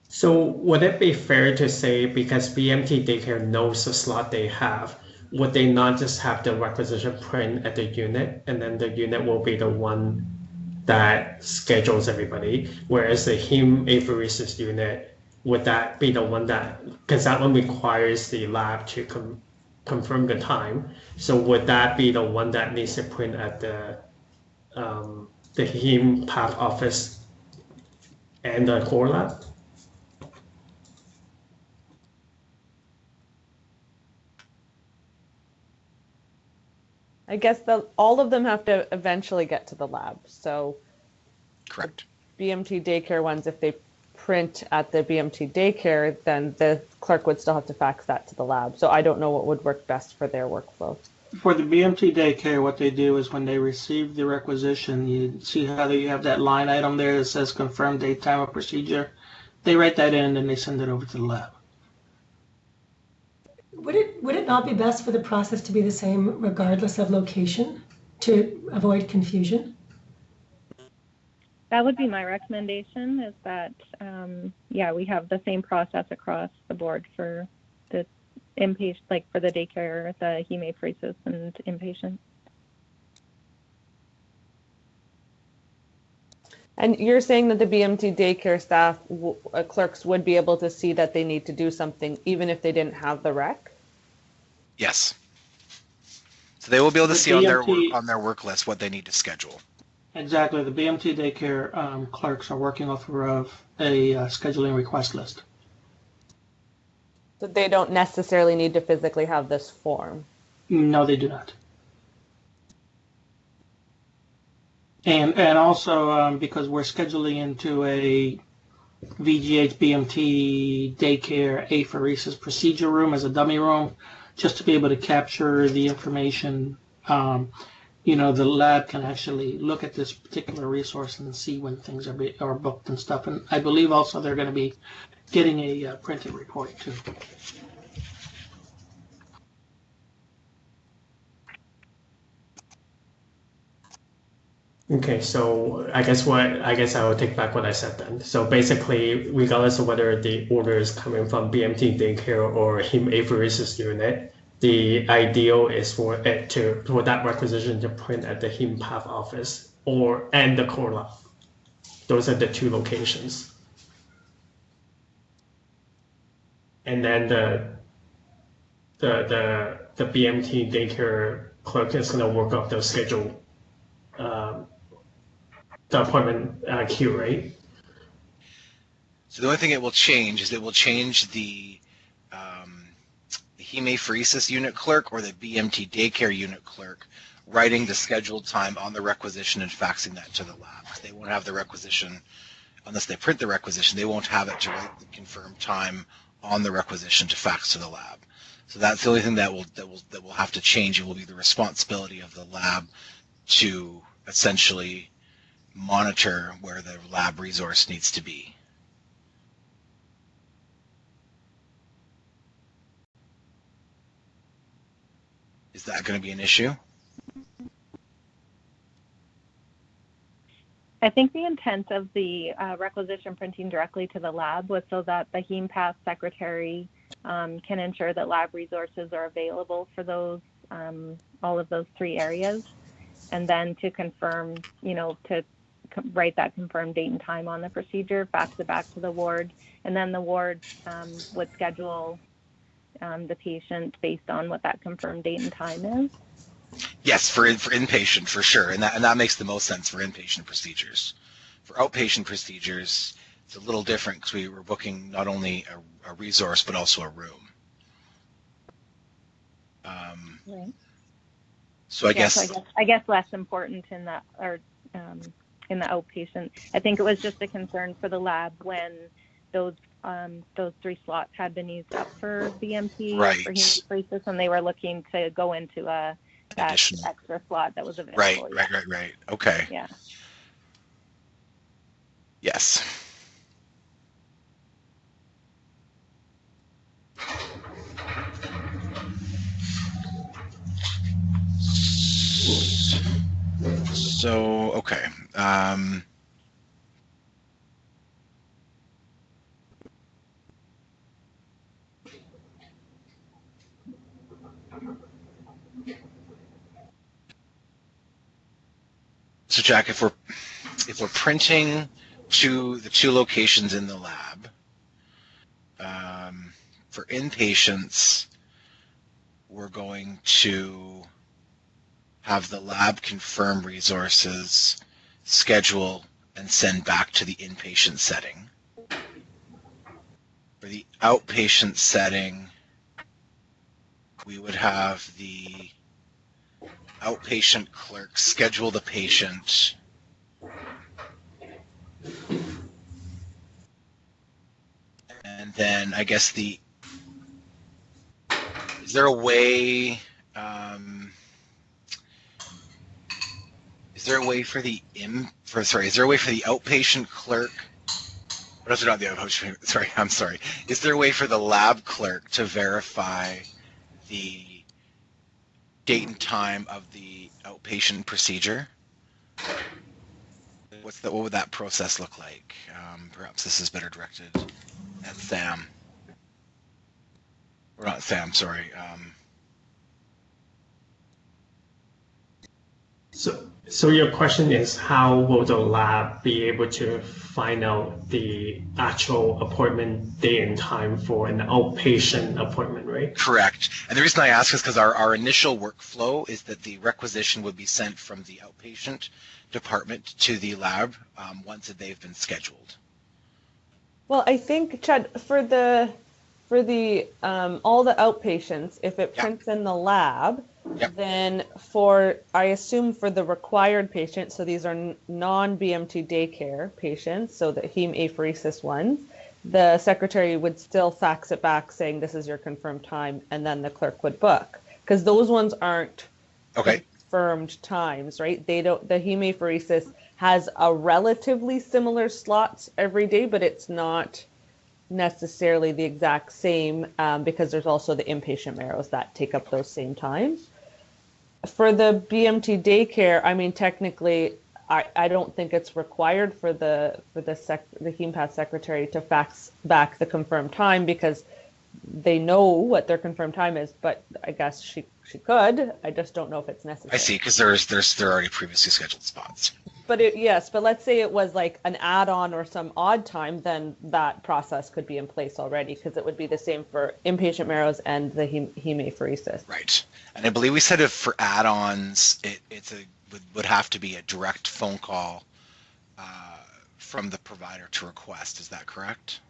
L: So would it be fair to say, because BMT daycare knows the slot they have, would they not just have the requisition print at the unit, and then the unit will be the one that schedules everybody, whereas the heme apheresis unit, would that be the one that, because that one requires the lab to confirm the time, so would that be the one that needs to print at the heme path office and the core lab?
D: I guess all of them have to eventually get to the lab. So
A: correct.
D: BMT daycare ones, if they print at the BMT daycare, then the clerk would still have to fax that to the lab. So I don't know what would work best for their workflow.
F: For the BMT daycare, what they do is when they receive the requisition, you see how you have that line item there that says confirm date, time of procedure. They write that in and they send it over to the lab.
C: Would it not be best for the process to be the same regardless of location to avoid confusion?
E: That would be my recommendation, is that, we have the same process across the board for the inpatient, like for the daycare, the hemapheresis, and inpatient.
D: And you're saying that the BMT daycare staff, clerks would be able to see that they need to do something even if they didn't have the rec?
A: Yes. So they will be able to see on their work list what they need to schedule.
F: Exactly. The BMT daycare clerks are working off of a scheduling request list.
D: So they don't necessarily need to physically have this form?
F: No, they do not. And also because we're scheduling into a VGH BMT daycare apheresis procedure room as a dummy room, just to be able to capture the information. The lab can actually look at this particular resource and see when things are booked and stuff. And I believe also they're going to be getting a printed report too.
L: Okay, so I guess I will take back what I said then. So basically, regardless of whether the order is coming from BMT daycare or heme apheresis unit, the ideal is for that requisition to print at the heme path office and the core lab. Those are the 2 locations. And then the BMT daycare clerk is going to work up the schedule, the appointment queue, right?
A: So the only thing it will change is the hemapheresis unit clerk or the BMT daycare unit clerk writing the scheduled time on the requisition and faxing that to the lab. They won't have the requisition unless they print the requisition. They won't have it to write the confirmed time on the requisition to fax to the lab. So that's the only thing that will have to change. It will be the responsibility of the lab to essentially monitor where the lab resource needs to be. Is that going to be an issue?
E: I think the intent of the requisition printing directly to the lab was so that the heme path secretary can ensure that lab resources are available for those all of those 3 areas, and then to confirm, to write that confirmed date and time on the procedure, fax it back to the ward, and then the ward would schedule the patient based on what that confirmed date and time is.
A: Yes, for inpatient, for sure, and that makes the most sense for inpatient procedures. For outpatient procedures, It's a little different because we were booking not only a resource but also a room.
E: Right.
A: So I guess
E: less important in that, or in the outpatient. I think it was just a concern for the lab when those 3 slots had been used up for BMT or for hemophilia, and they were looking to go into that extra slot that was available.
A: Right. Okay.
E: Yeah.
A: Yes. So, okay. So, Jack, if we're printing to the 2 locations in the lab, for inpatients, we're going to have the lab confirm resources, schedule, and send back to the inpatient setting. For the outpatient setting, we would have the outpatient clerk schedule the patient, and then I guess is there a way for the outpatient clerk? Not the outpatient. Sorry, I'm sorry. Is there a way for the lab clerk to verify the date and time of the outpatient procedure? What would that process look like? Perhaps this is better directed at Sam. Or not Sam, sorry.
L: So your question is, how will the lab be able to find out the actual appointment date and time for an outpatient appointment, right?
A: Correct. And the reason I ask is because our initial workflow is that the requisition would be sent from the outpatient department to the lab once they've been scheduled.
D: Well, I think, Chad, for the all the outpatients, if it prints in the lab, then I assume for the required patients, so these are non-BMT daycare patients, so the heme apheresis ones, the secretary would still fax it back saying this is your confirmed time, and then the clerk would book, because those ones aren't confirmed times, right? The heme apheresis has a relatively similar slots every day, but it's not necessarily the exact same because there's also the inpatient marrows that take up those same times. For the BMT daycare, I mean, technically, I don't think it's required for the HemePath secretary to fax back the confirmed time because they know what their confirmed time is, but I guess she could. I just don't know if it's necessary.
A: I see, because there are already previously scheduled spots.
D: But but let's say it was like an add-on or some odd time, then that process could be in place already because it would be the same for inpatient marrows and the hemapheresis.
A: Right. And I believe we said if for add-ons, it would have to be a direct phone call from the provider to request. Is that correct?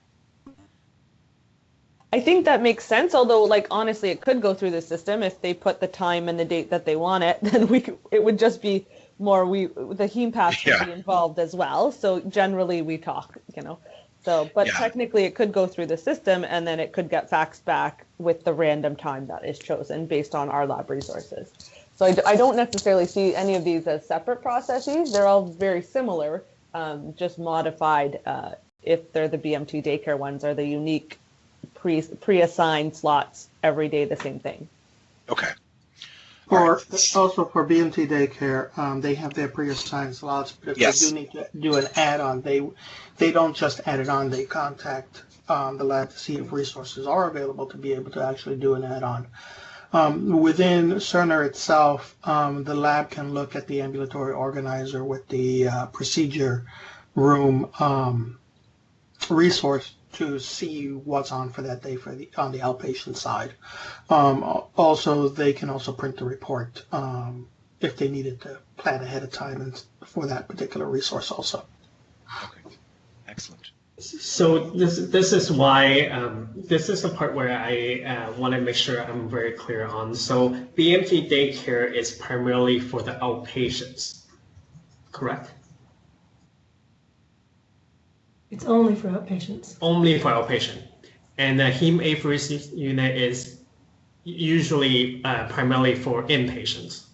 D: I think that makes sense, although, like, honestly, it could go through the system. If they put the time and the date that they want it, then it would just be more, the HemePath would be involved as well. So generally we talk, but technically it could go through the system and then it could get faxed back with the random time that is chosen based on our lab resources. So I don't necessarily see any of these as separate processes. They're all very similar, just modified if they're the BMT daycare ones or the unique pre-assigned slots every day, the same thing.
A: Okay.
F: Also for BMT daycare, they have their pre-assigned slots, but if they do need to do an add-on, they don't just add it on, they contact the lab to see if resources are available to be able to actually do an add-on. Within Cerner itself, the lab can look at the ambulatory organizer with the procedure room resource to see what's on for that day on the outpatient side. Also, they can also print the report if they needed to plan ahead of time and for that particular resource also.
A: Okay, excellent.
L: So this is why this is the part where I want to make sure I'm very clear on. So BMT daycare is primarily for the outpatients, correct?
C: It's only for outpatients.
L: Only for outpatient. And the heme apheresis unit is usually primarily for inpatients.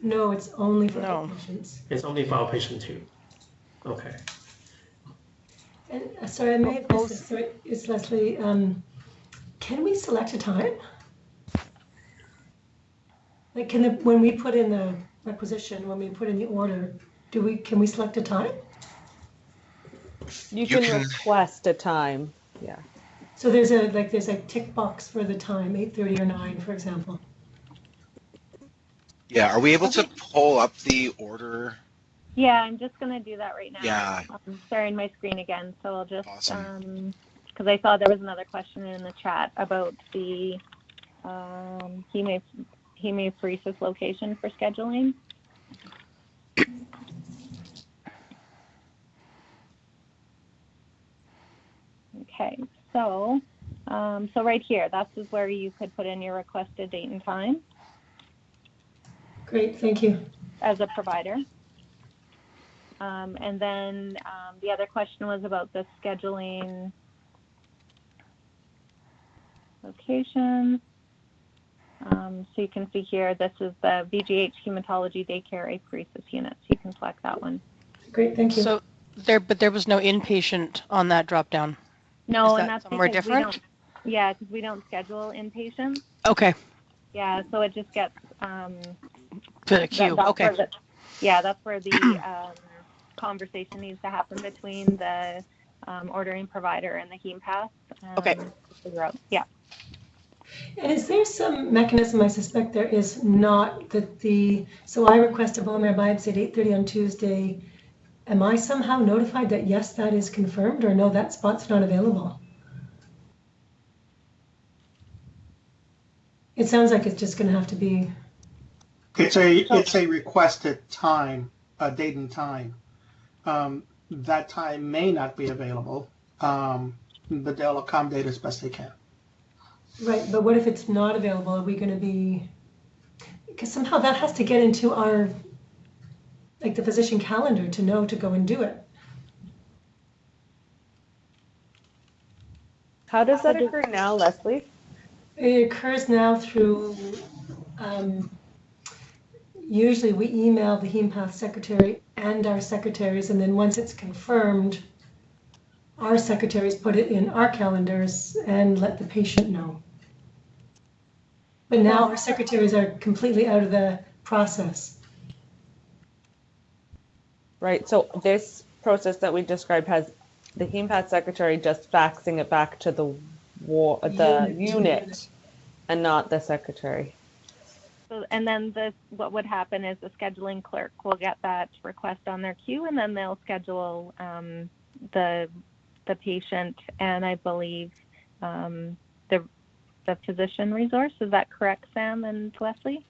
C: No, it's only for outpatients.
L: It's only for outpatient too. Okay.
C: And sorry, I may have missed this. Sorry, it's Leslie. Can we select a time? Like, when we put in the requisition, when we put in the order, can we select a time?
D: You can request a time. Yeah.
C: So there's a tick box for the time, 8:30 or 9, for example.
A: Yeah. Are we able to pull up the order?
E: Yeah, I'm just going to do that right now.
A: Yeah.
E: I'm sharing my screen again, so I'll just,
A: Awesome.
E: because I saw there was another question in the chat about the hemopheresis location for scheduling. Okay, so right here, that's where you could put in your requested date and time.
C: Great, thank you.
E: As a provider. And then the other question was about the scheduling location. So you can see here, this is the VGH Hematology Daycare Apheresis Unit. So you can select that one.
C: Great, thank you.
I: So there was no inpatient on that drop down.
E: No,
I: and
E: that's
I: somewhere
E: because
I: different?
E: because we don't schedule inpatients.
I: Okay.
E: Yeah, so it just gets
I: To the queue. Okay.
E: That's where the conversation needs to happen between the ordering provider and the heme path.
I: Okay.
E: Figure out. Yeah.
C: And is there some mechanism, I suspect there is not, so I request a bone marrow biopsy at 8:30 on Tuesday. Am I somehow notified that yes, that is confirmed, or no, that spot's not available? It sounds like it's just going to have to be.
F: It's a requested time, a date and time. That time may not be available, but they'll accommodate as best they can.
C: Right, but what if it's not available? Are we going to be? Because somehow that has to get into our, like the physician calendar to know to go and do it.
D: How does that occur now, Leslie?
C: It occurs now through, usually we email the HemePath secretary and our secretaries, and then once it's confirmed, our secretaries put it in our calendars and let the patient know. But now our secretaries are completely out of the process.
D: Right, so this process that we described has the HemePath secretary just faxing it back to the unit and not the secretary.
E: So, and then what would happen is the scheduling clerk will get that request on their queue, and then they'll schedule the patient and I believe the physician resource. Is that correct, Sam and Leslie?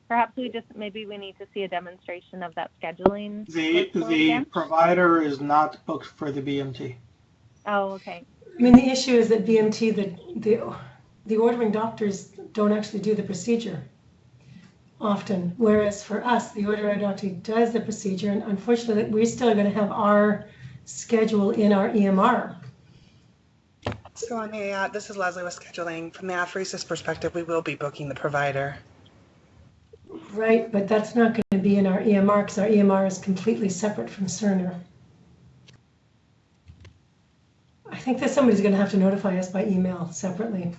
E: Perhaps maybe we need to see a demonstration of that scheduling.
F: The provider is not booked for the BMT.
E: Oh, okay.
C: I mean, the issue is that BMT, the ordering doctors don't actually do the procedure often, whereas for us, the ordering doctor does the procedure, and unfortunately, we're still going to have our schedule in our EMR.
M: So on the, this is Leslie with scheduling. From the apheresis perspective, we will be booking the provider.
C: Right, but that's not going to be in our EMR because our EMR is completely separate from Cerner. I think that somebody's going to have to notify us by email separately.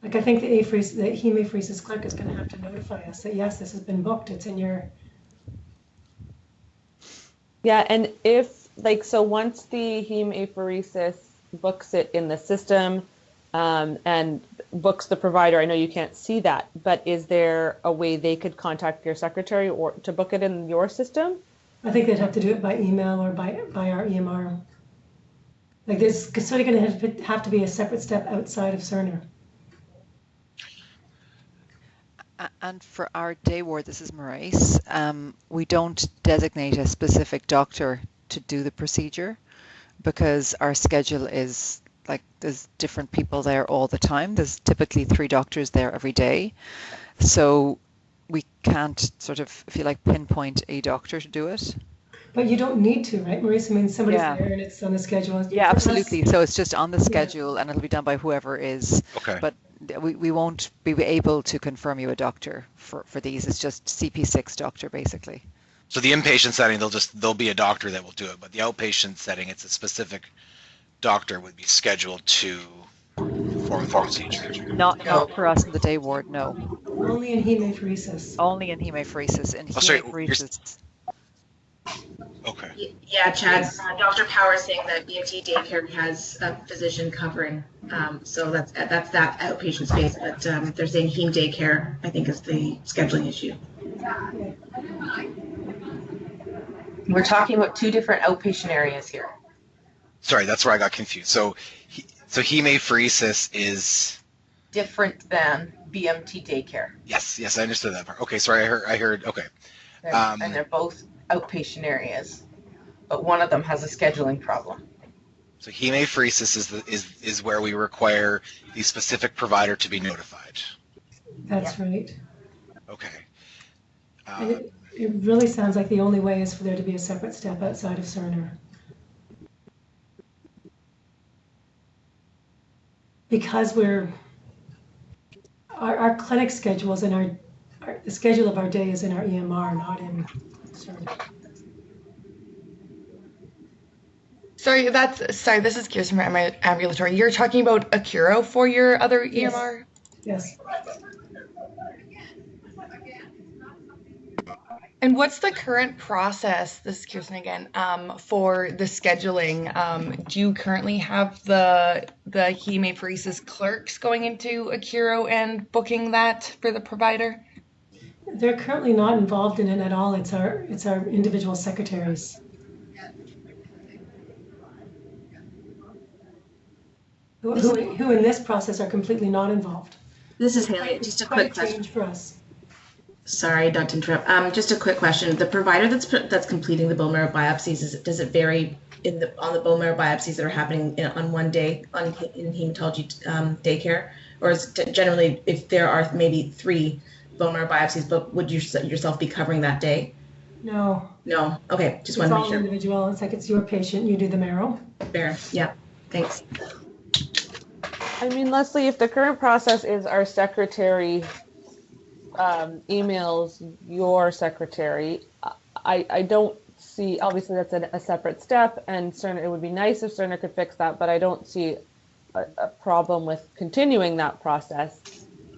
C: Like I think the hemopheresis clerk is going to have to notify us that yes, this has been booked. It's in your.
D: Yeah, and if so once the hemopheresis books it in the system and books the provider, I know you can't see that, but is there a way they could contact your secretary or to book it in your system?
C: I think they'd have to do it by email or by our EMR. Like there's sort of going to have to be a separate step outside of Cerner.
J: And for our day ward, this is Maurice, we don't designate a specific doctor to do the procedure, because our schedule is like there's different people there all the time. There's typically 3 doctors there every day. So we can't sort of, if you like, pinpoint a doctor to do it.
C: But you don't need to, right, Maurice? I mean, somebody's
J: Yeah.
C: there and it's on the schedule.
J: Yeah, absolutely. So it's just on the schedule and it'll be done by whoever is.
A: Okay.
J: But we won't be able to confirm you a doctor for these. It's just CP6 doctor, basically.
A: So the inpatient setting, there'll be a doctor that will do it, but the outpatient setting, it's a specific doctor would be scheduled to perform the procedure.
J: Not for us in the day ward, no.
C: Only in hemophoresis.
J: Only in hemophoresis. In hemophoresis.
A: Okay.
N: Yeah, Chad. Dr. Power is saying that BMT daycare has a physician covering, so that's that outpatient space. But they're saying heme daycare, I think, is the scheduling issue.
O: We're talking about 2 different outpatient areas here.
A: Sorry, that's where I got confused. So hemophoresis is
O: different than BMT daycare.
A: Yes, I understood that part. Okay, sorry, I heard. Okay.
O: And they're both outpatient areas, but one of them has a scheduling problem.
A: So hemophoresis is where we require the specific provider to be notified.
C: That's right.
A: Okay.
C: And it really sounds like the only way is for there to be a separate step outside of Cerner. Because our clinic schedules and the schedule of our day is in our EMR, not in Cerner.
B: Sorry, this is Kirsten from Ambulatory. You're talking about Accuro for your other EMR?
C: Yes.
B: And what's the current process, this is Kirsten again, for the scheduling? Do you currently have the hemophoresis clerks going into Accuro and booking that for the provider?
C: They're currently not involved in it at all. It's our individual secretaries. Who in this process are completely not involved.
N: This is Haley. Just a quick question
C: for us.
N: Sorry, not to interrupt. Just a quick question. The provider that's completing the bone marrow biopsies, does it vary on the bone marrow biopsies that are happening on one day in hematology daycare, or is it generally if there are maybe 3 bone marrow biopsies, but would you yourself be covering that day?
C: No.
N: No. Okay. Just want to make sure.
C: It's all individual. It's like it's your patient. You do the marrow.
N: Fair. Yeah. Thanks.
D: I mean, Leslie, if the current process is our secretary emails your secretary, I don't see, obviously that's a separate step, and Cerner, it would be nice if Cerner could fix that, but I don't see a problem with continuing that process.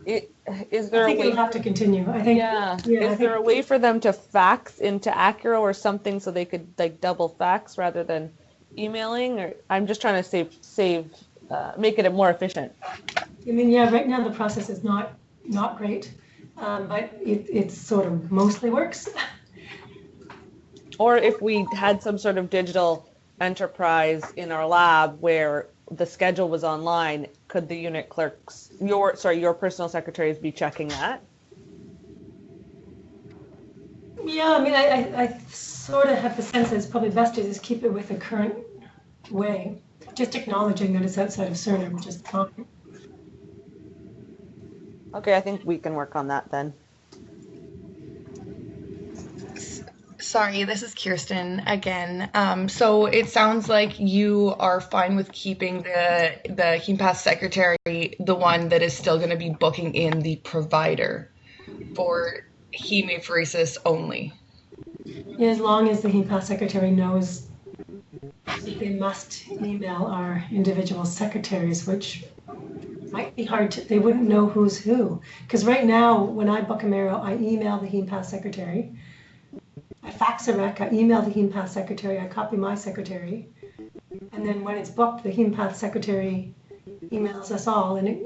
D: Is there
C: I think it'll have to continue. I think.
D: Yeah. Is there a way for them to fax into Accuro or something so they could like double fax rather than emailing? Or I'm just trying to save make it more efficient.
C: I mean, yeah. Right now the process is not great, but it sort of mostly works.
D: Or if we had some sort of digital enterprise in our lab where the schedule was online, could the unit clerks, your personal secretaries be checking that?
C: Yeah, I mean, I sort of have the sense that it's probably best to just keep it with the current way, just acknowledging that it's outside of Cerner, which is fine.
D: Okay, I think we can work on that then.
B: Sorry, this is Kirsten again. So it sounds like you are fine with keeping the HemePath secretary, the one that is still going to be booking in the provider for hemophoresis only.
C: Yeah, as long as the HemePath secretary knows that they must email our individual secretaries, which might be hard to, they wouldn't know who's who. Because right now, when I book a Marrow, I email the HemePath secretary. I fax a rec, I email the HemePath secretary, I copy my secretary, and then when it's booked, the HemePath secretary emails us all, and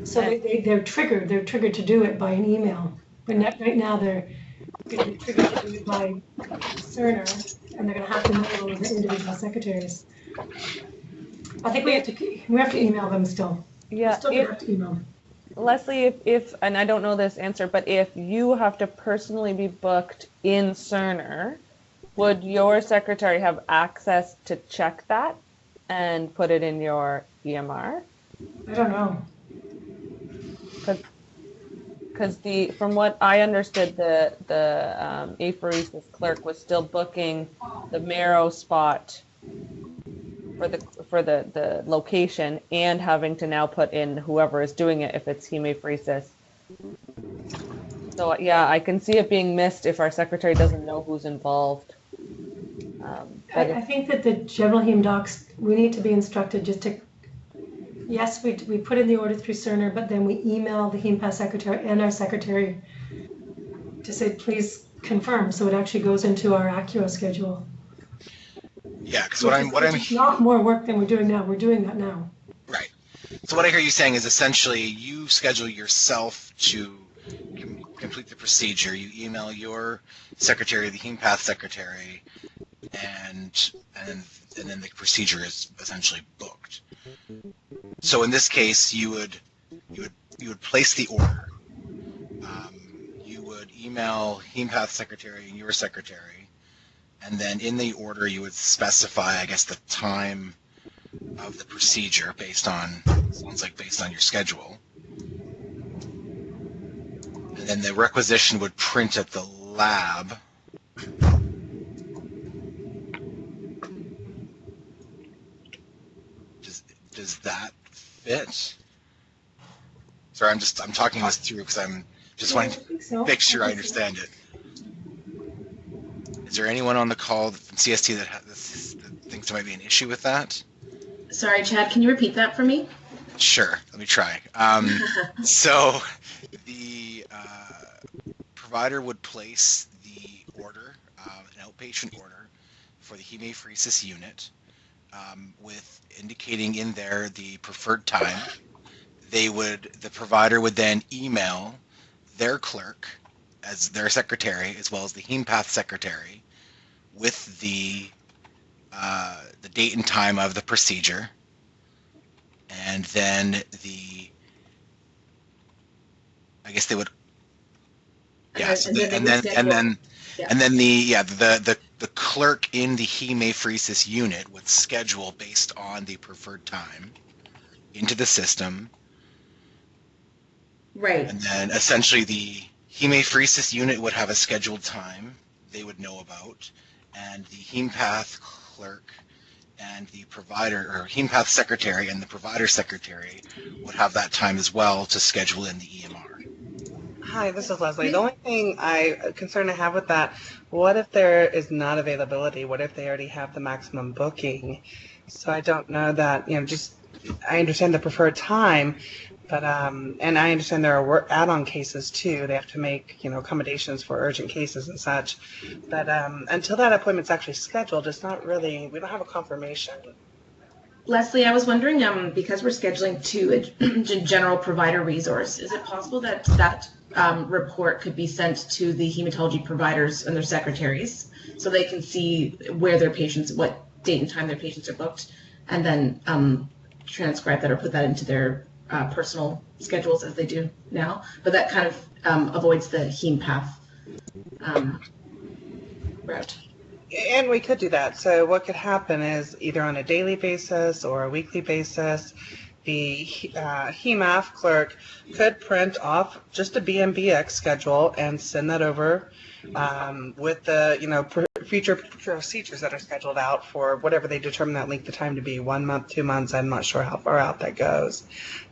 C: so they're triggered to do it by an email. But right now they're going to be triggered to do it by Cerner, and they're going to have to mail the individual secretaries. I think we have to email them still.
D: Yeah.
C: We're still going to have to email them.
D: Leslie, if and I don't know this answer, but if you have to personally be booked in Cerner, would your secretary have access to check that and put it in your EMR?
C: I don't know.
D: Because from what I understood, the apheresis clerk was still booking the Marrow spot for the location and having to now put in whoever is doing it if it's hemapheresis. So yeah, I can see it being missed if our secretary doesn't know who's involved.
C: I think that the general heme docs, we need to be instructed just to, yes, we put in the order through Cerner, but then we email the heme path secretary and our secretary to say, please confirm. So it actually goes into our Accuro schedule.
A: Yeah, because
C: it's not more work than we're doing now. We're doing that now.
A: Right. So what I hear you saying is essentially you schedule yourself to complete the procedure. You email your secretary, the heme path secretary, and then the procedure is essentially booked. So in this case, you would place the order. You would email heme path secretary and your secretary, and then in the order you would specify, I guess, the time of the procedure based on your schedule. And then the requisition would print at the lab. Does that fit? Sorry, I'm talking this through because I'm just wanting to make sure I understand it. Is there anyone on the call from CST that thinks there might be an issue with that?
N: Sorry, Chad, can you repeat that for me?
A: Sure, let me try. So the provider would place the order, an outpatient order, for the hemapheresis unit, with indicating in there the preferred time. The provider would then email their clerk as their secretary, as well as the heme path secretary, with the date and time of the procedure, and then I guess they would, the clerk in the hemapheresis unit would schedule based on the preferred time into the system.
N: Right.
A: And then essentially the hemapheresis unit would have a scheduled time they would know about, and the heme path clerk and the provider, or heme path secretary and the provider secretary, would have that time as well to schedule in the EMR.
M: Hi, this is Leslie. The only concern I have with that, what if there is not availability? What if they already have the maximum booking? So I don't know that, I understand the preferred time, but, and I understand there are add-on cases too. They have to make, accommodations for urgent cases and such. But until that appointment's actually scheduled, it's not really, we don't have a confirmation.
N: Leslie, I was wondering, because we're scheduling to a general provider resource, is it possible that report could be sent to the hematology providers and their secretaries so they can see where their patients, what date and time their patients are booked, and then transcribe that or put that into their personal schedules as they do now? But that kind of avoids the heme path route.
M: And we could do that. So what could happen is either on a daily basis or a weekly basis, the HEMAF clerk could print off just a BMBX schedule and send that over with the future procedures that are scheduled out for whatever they determine that length of time to be, 1 month, 2 months. I'm not sure how far out that goes,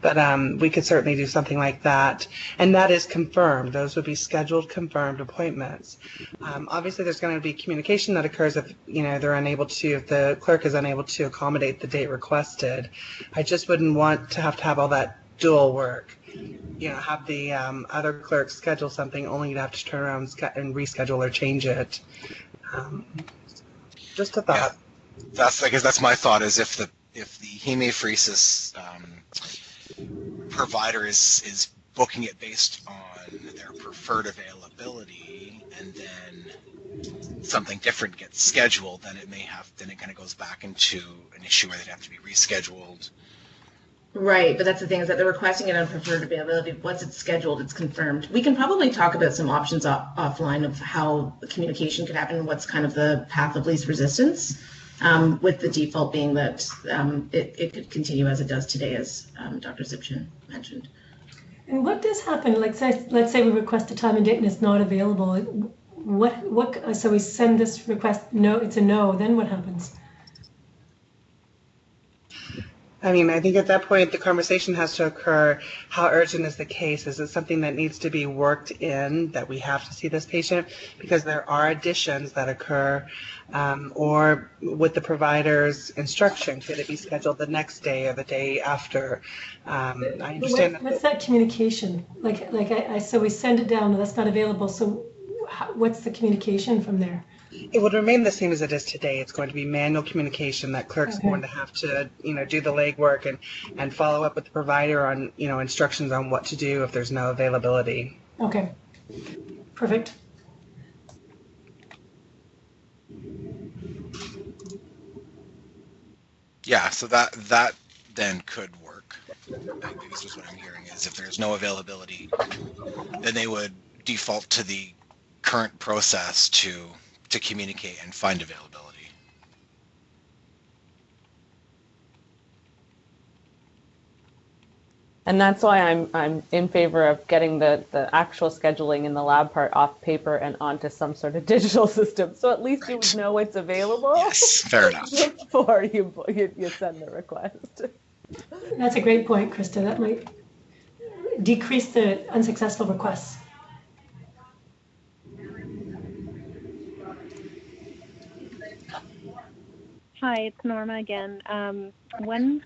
M: but we could certainly do something like that, and that is confirmed. Those would be scheduled, confirmed appointments. Obviously, there's going to be communication that occurs if they're unable to, if the clerk is unable to accommodate the date requested. I just wouldn't want to have all that dual work. Have the other clerk schedule something only to have to turn around and reschedule or change it. Just a thought.
A: Yeah. I guess that's my thought, is if the hemapheresis provider is booking it based on their preferred availability, and then something different gets scheduled, then it kind of goes back into an issue where they'd have to be rescheduled.
N: Right, but that's the thing, is that they're requesting it on preferred availability. Once it's scheduled, it's confirmed. We can probably talk about some options offline of how communication could happen and what's kind of the path of least resistance, with the default being that it could continue as it does today, as Dr. Zipchin mentioned.
C: And what does happen? Like, let's say we request a time and date and it's not available. So we send this request, no, it's a no, then what happens?
M: I mean, I think at that point the conversation has to occur. How urgent is the case? Is it something that needs to be worked in, that we have to see this patient? Because there are additions that occur, or with the provider's instruction, could it be scheduled the next day or the day after? I understand.
C: What's that communication? So we send it down, that's not available. So what's the communication from there?
M: It would remain the same as it is today. It's going to be manual communication that clerks are going to have to, do the legwork and follow up with the provider on, instructions on what to do if there's no availability.
C: Okay, perfect.
A: Yeah, so that then could work. I guess is what I'm hearing is if there's no availability, then they would default to the current process to communicate and find availability.
D: And that's why I'm in favor of getting the actual scheduling in the lab part off paper and onto some sort of digital system. So at least you would know it's available.
A: Yes, fair enough.
D: Before you send the request.
C: That's a great point, Krista. That might decrease the unsuccessful requests.
E: Hi, it's Norma again. One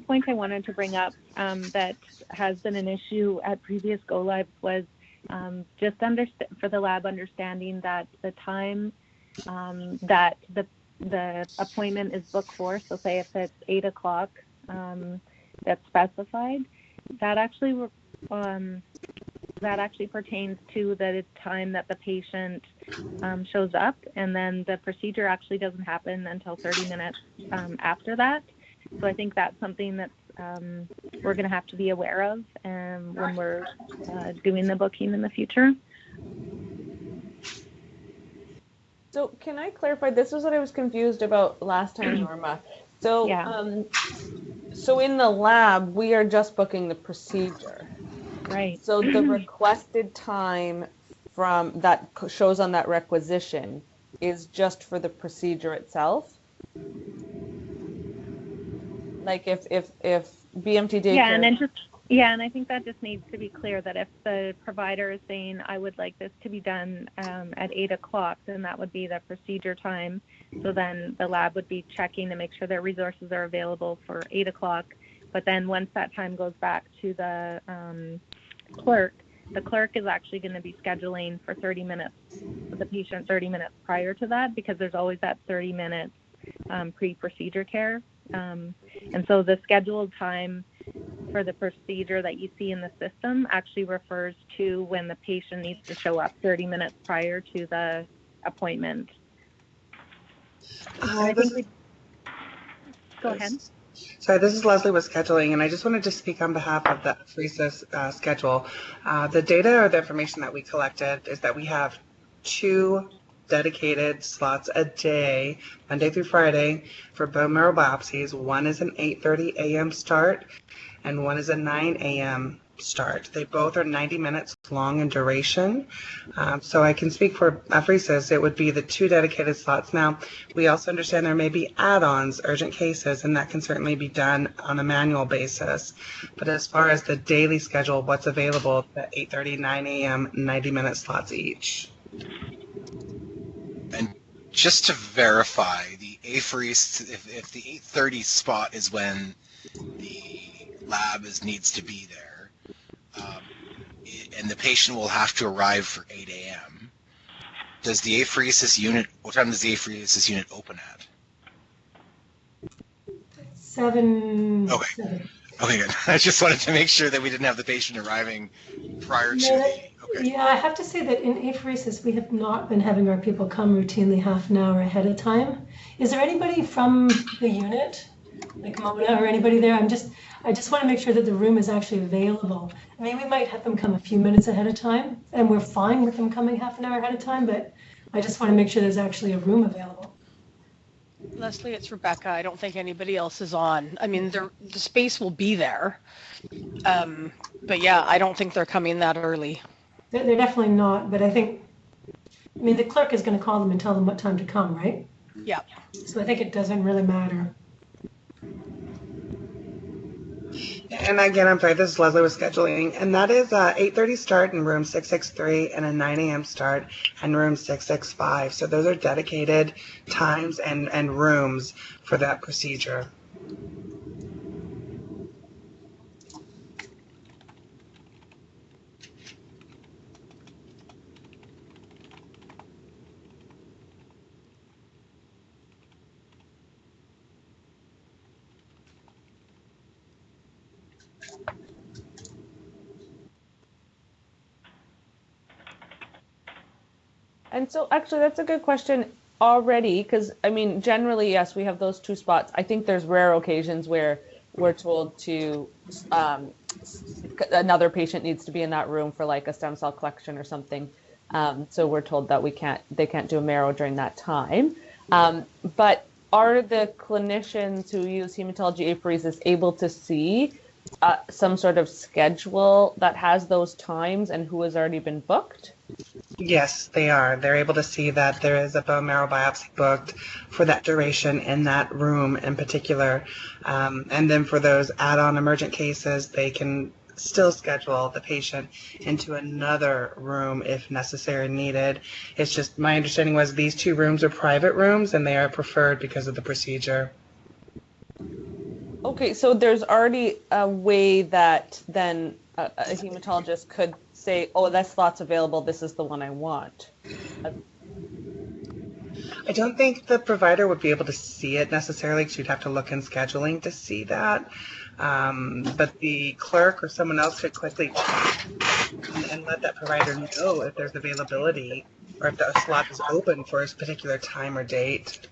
E: point I wanted to bring up that has been an issue at previous go lives was just for the lab understanding that the time that the appointment is booked for. So say if it's 8 o'clock that's specified, that actually pertains to the time that the patient shows up, and then the procedure actually doesn't happen until 30 minutes after that. So I think that's something that we're going to have to be aware of when we're doing the booking in the future.
D: So can I clarify? This was what I was confused about last time, Norma. So,
E: yeah.
D: So in the lab, we are just booking the procedure.
E: Right.
D: So the requested time from that shows on that requisition is just for the procedure itself. Like if BMT daycare.
E: And I think that just needs to be clear that if the provider is saying, I would like this to be done at 8 o'clock, then that would be the procedure time. So then the lab would be checking to make sure their resources are available for 8 o'clock. But then once that time goes back to the clerk is actually going to be scheduling for 30 minutes for the patient 30 minutes prior to that, because there's always that 30 minutes pre-procedure care. And so the scheduled time for the procedure that you see in the system actually refers to when the patient needs to show up 30 minutes prior to the appointment. I think go ahead.
M: Sorry, this is Leslie with scheduling, and I just wanted to speak on behalf of the apheresis schedule. The data or the information that we collected is that we have 2 dedicated slots a day, Monday through Friday, for bone marrow biopsies. One is an 8:30 a.m. start, and one is a 9 a.m. start. They both are 90 minutes long in duration. So I can speak for apheresis. It would be the 2 dedicated slots. Now, we also understand there may be add-ons, urgent cases, and that can certainly be done on a manual basis. But as far as the daily schedule, what's available, the 8:30, 9 a.m., 90-minute slots each.
A: And just to verify, the apheresis, if the 8:30 spot is when the lab needs to be there, and the patient will have to arrive for 8 a.m., does the apheresis unit, what time does the apheresis unit open at?
C: 7.
A: Okay.
C: 7.
A: Okay, good. I just wanted to make sure that we didn't have the patient arriving prior to the... Okay.
C: Yeah, I have to say that in apheresis, we have not been having our people come routinely half an hour ahead of time. Is there anybody from the unit like Mona or anybody there. I just want to make sure that the room is actually available. I mean, we might have them come a few minutes ahead of time, and we're fine with them coming half an hour ahead of time, but I just want to make sure there's actually a room available.
I: Leslie, it's Rebecca. I don't think anybody else is on. I mean, the space will be there. But yeah, I don't think they're coming that early.
C: They're definitely not, but I mean, the clerk is going to call them and tell them what time to come, right?
I: Yeah.
C: So I think it doesn't really matter.
M: And again, I'm sorry, this is Leslie with scheduling, and that is 8:30 start in room 663 and a 9 a.m. start in room 665. So those are dedicated times and rooms for that procedure.
D: And so actually that's a good question already, because I mean, generally, yes, we have those two spots. I think there's rare occasions where we're told to another patient needs to be in that room for like a stem cell collection or something. So we're told that they can't do a marrow during that time. But are the clinicians who use hematology apheresis able to see some sort of schedule that has those times and who has already been booked?
M: Yes, they are. They're able to see that there is a bone marrow biopsy booked for that duration in that room in particular. And then for those add-on emergent cases, they can still schedule the patient into another room if necessary and needed. It's just my understanding was these two rooms are private rooms and they are preferred because of the procedure.
D: Okay, so there's already a way that then a hematologist could say, oh, that slot's available, this is the one I want.
M: I don't think the provider would be able to see it necessarily because you'd have to look in scheduling to see that. But the clerk or someone else could quickly check and let that provider know if there's availability or if the slot is open for a particular time or date.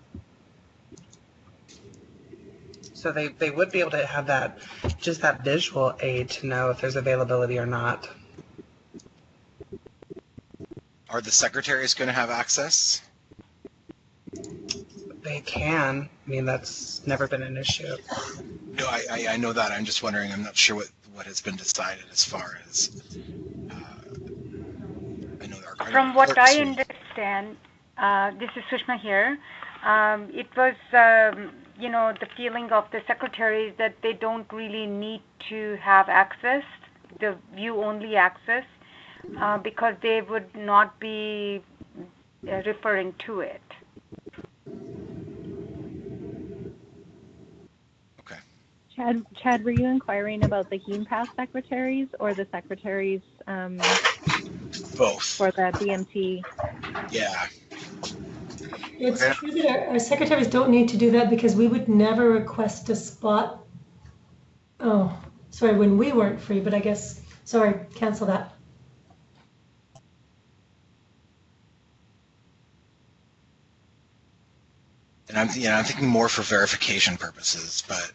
M: So they would be able to have that, just that visual aid to know if there's availability or not.
A: Are the secretaries going to have access?
M: They can. I mean, that's never been an issue.
A: No, I know that. I'm just wondering. I'm not sure what has been decided as far as. I know our
G: From what I understand, this is Sushma here. It was, the feeling of the secretaries that they don't really need to have access, the view-only access, because they would not be referring to it.
A: Okay.
E: Chad, were you inquiring about the HemePath secretaries or the secretaries
A: both
E: for the BMT?
A: Yeah.
C: It's true that our secretaries don't need to do that because we would never request a spot. Oh, sorry, when we weren't free, but I guess, sorry, cancel that.
A: And I'm thinking more for verification purposes, but.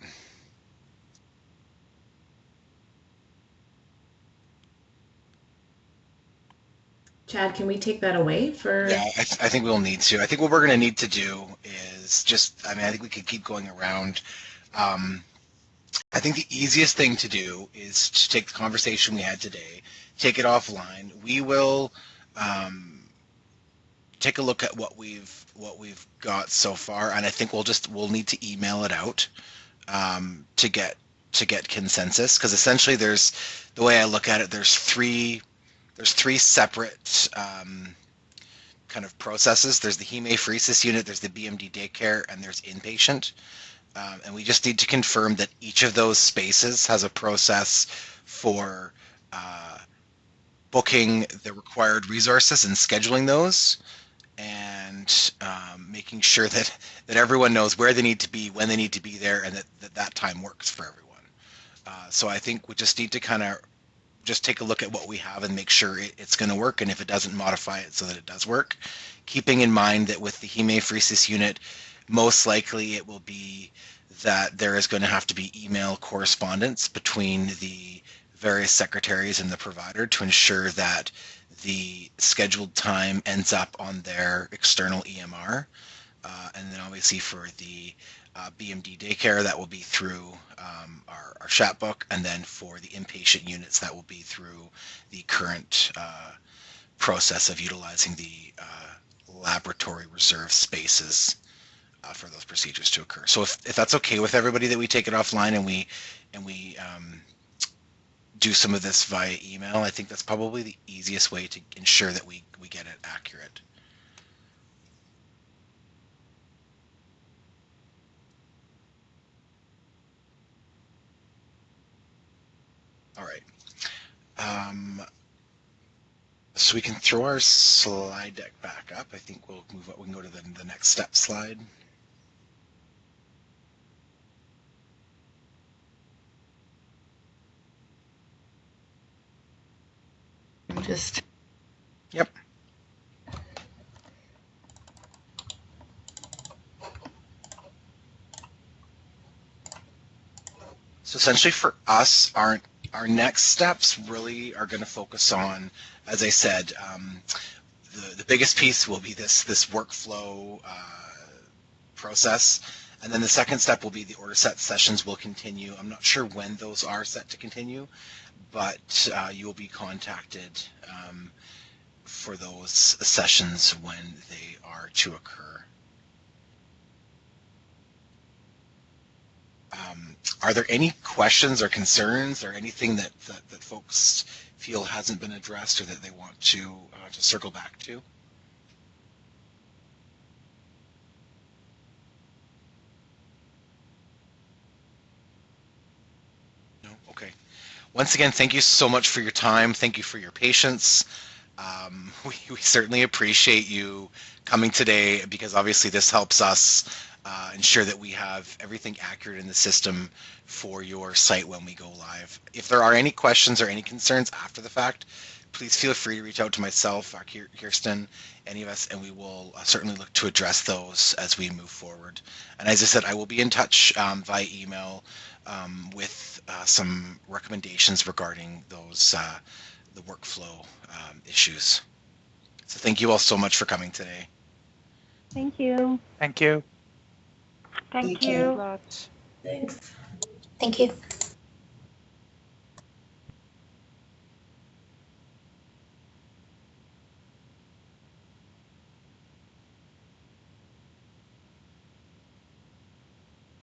N: Chad, can we take that away for?
A: Yeah, I think we'll need to. I think what we're going to need to do is just, I think we could keep going around. I think the easiest thing to do is to take the conversation we had today, take it offline. We will take a look at what we've got so far, and I think we'll need to email it out to get consensus, because essentially there's, the way I look at it, there's three separate kind of processes. There's the hemapheresis unit, there's the BMD daycare, and there's inpatient. And we just need to confirm that each of those spaces has a process for booking the required resources and scheduling those, and making sure that everyone knows where they need to be, when they need to be there, and that time works for everyone. So I think we just need to kind of just take a look at what we have and make sure it's going to work, and if it doesn't, modify it so that it does work. Keeping in mind that with the hemapheresis unit, most likely it will be that there is going to have to be email correspondence between the various secretaries and the provider to ensure that the scheduled time ends up on their external EMR. And then obviously for the BMD daycare, that will be through our chat book, and then for the inpatient units, that will be through the current process of utilizing the laboratory reserve spaces for those procedures to occur. So if that's okay with everybody, that we take it offline and we do some of this via email, I think that's probably the easiest way to ensure that we get it accurate. All right. So we can throw our slide deck back up. I think we'll move up. We can go to the next step slide.
B: Just.
A: Yep. So essentially for us, our next steps really are going to focus on, as I said, the biggest piece will be this workflow process. And then the second step will be the order set sessions will continue. I'm not sure when those are set to continue, but you will be contacted for those sessions when they are to occur. Are there any questions or concerns or anything that folks feel hasn't been addressed or that they want to circle back to? No? Okay. Once again, thank you so much for your time. Thank you for your patience. We certainly appreciate you coming today, because obviously this helps us ensure that we have everything accurate in the system for your site when we go live. If there are any questions or any concerns after the fact, please feel free to reach out to myself, Kirsten, any of us, and we will certainly look to address those as we move forward. And as I said, I will be in touch via email with some recommendations regarding those the workflow issues. So thank you all so much for coming today.
E: Thank you.
P: Thank you.
G: Thank you.
C: Thanks.
Q: Thank you.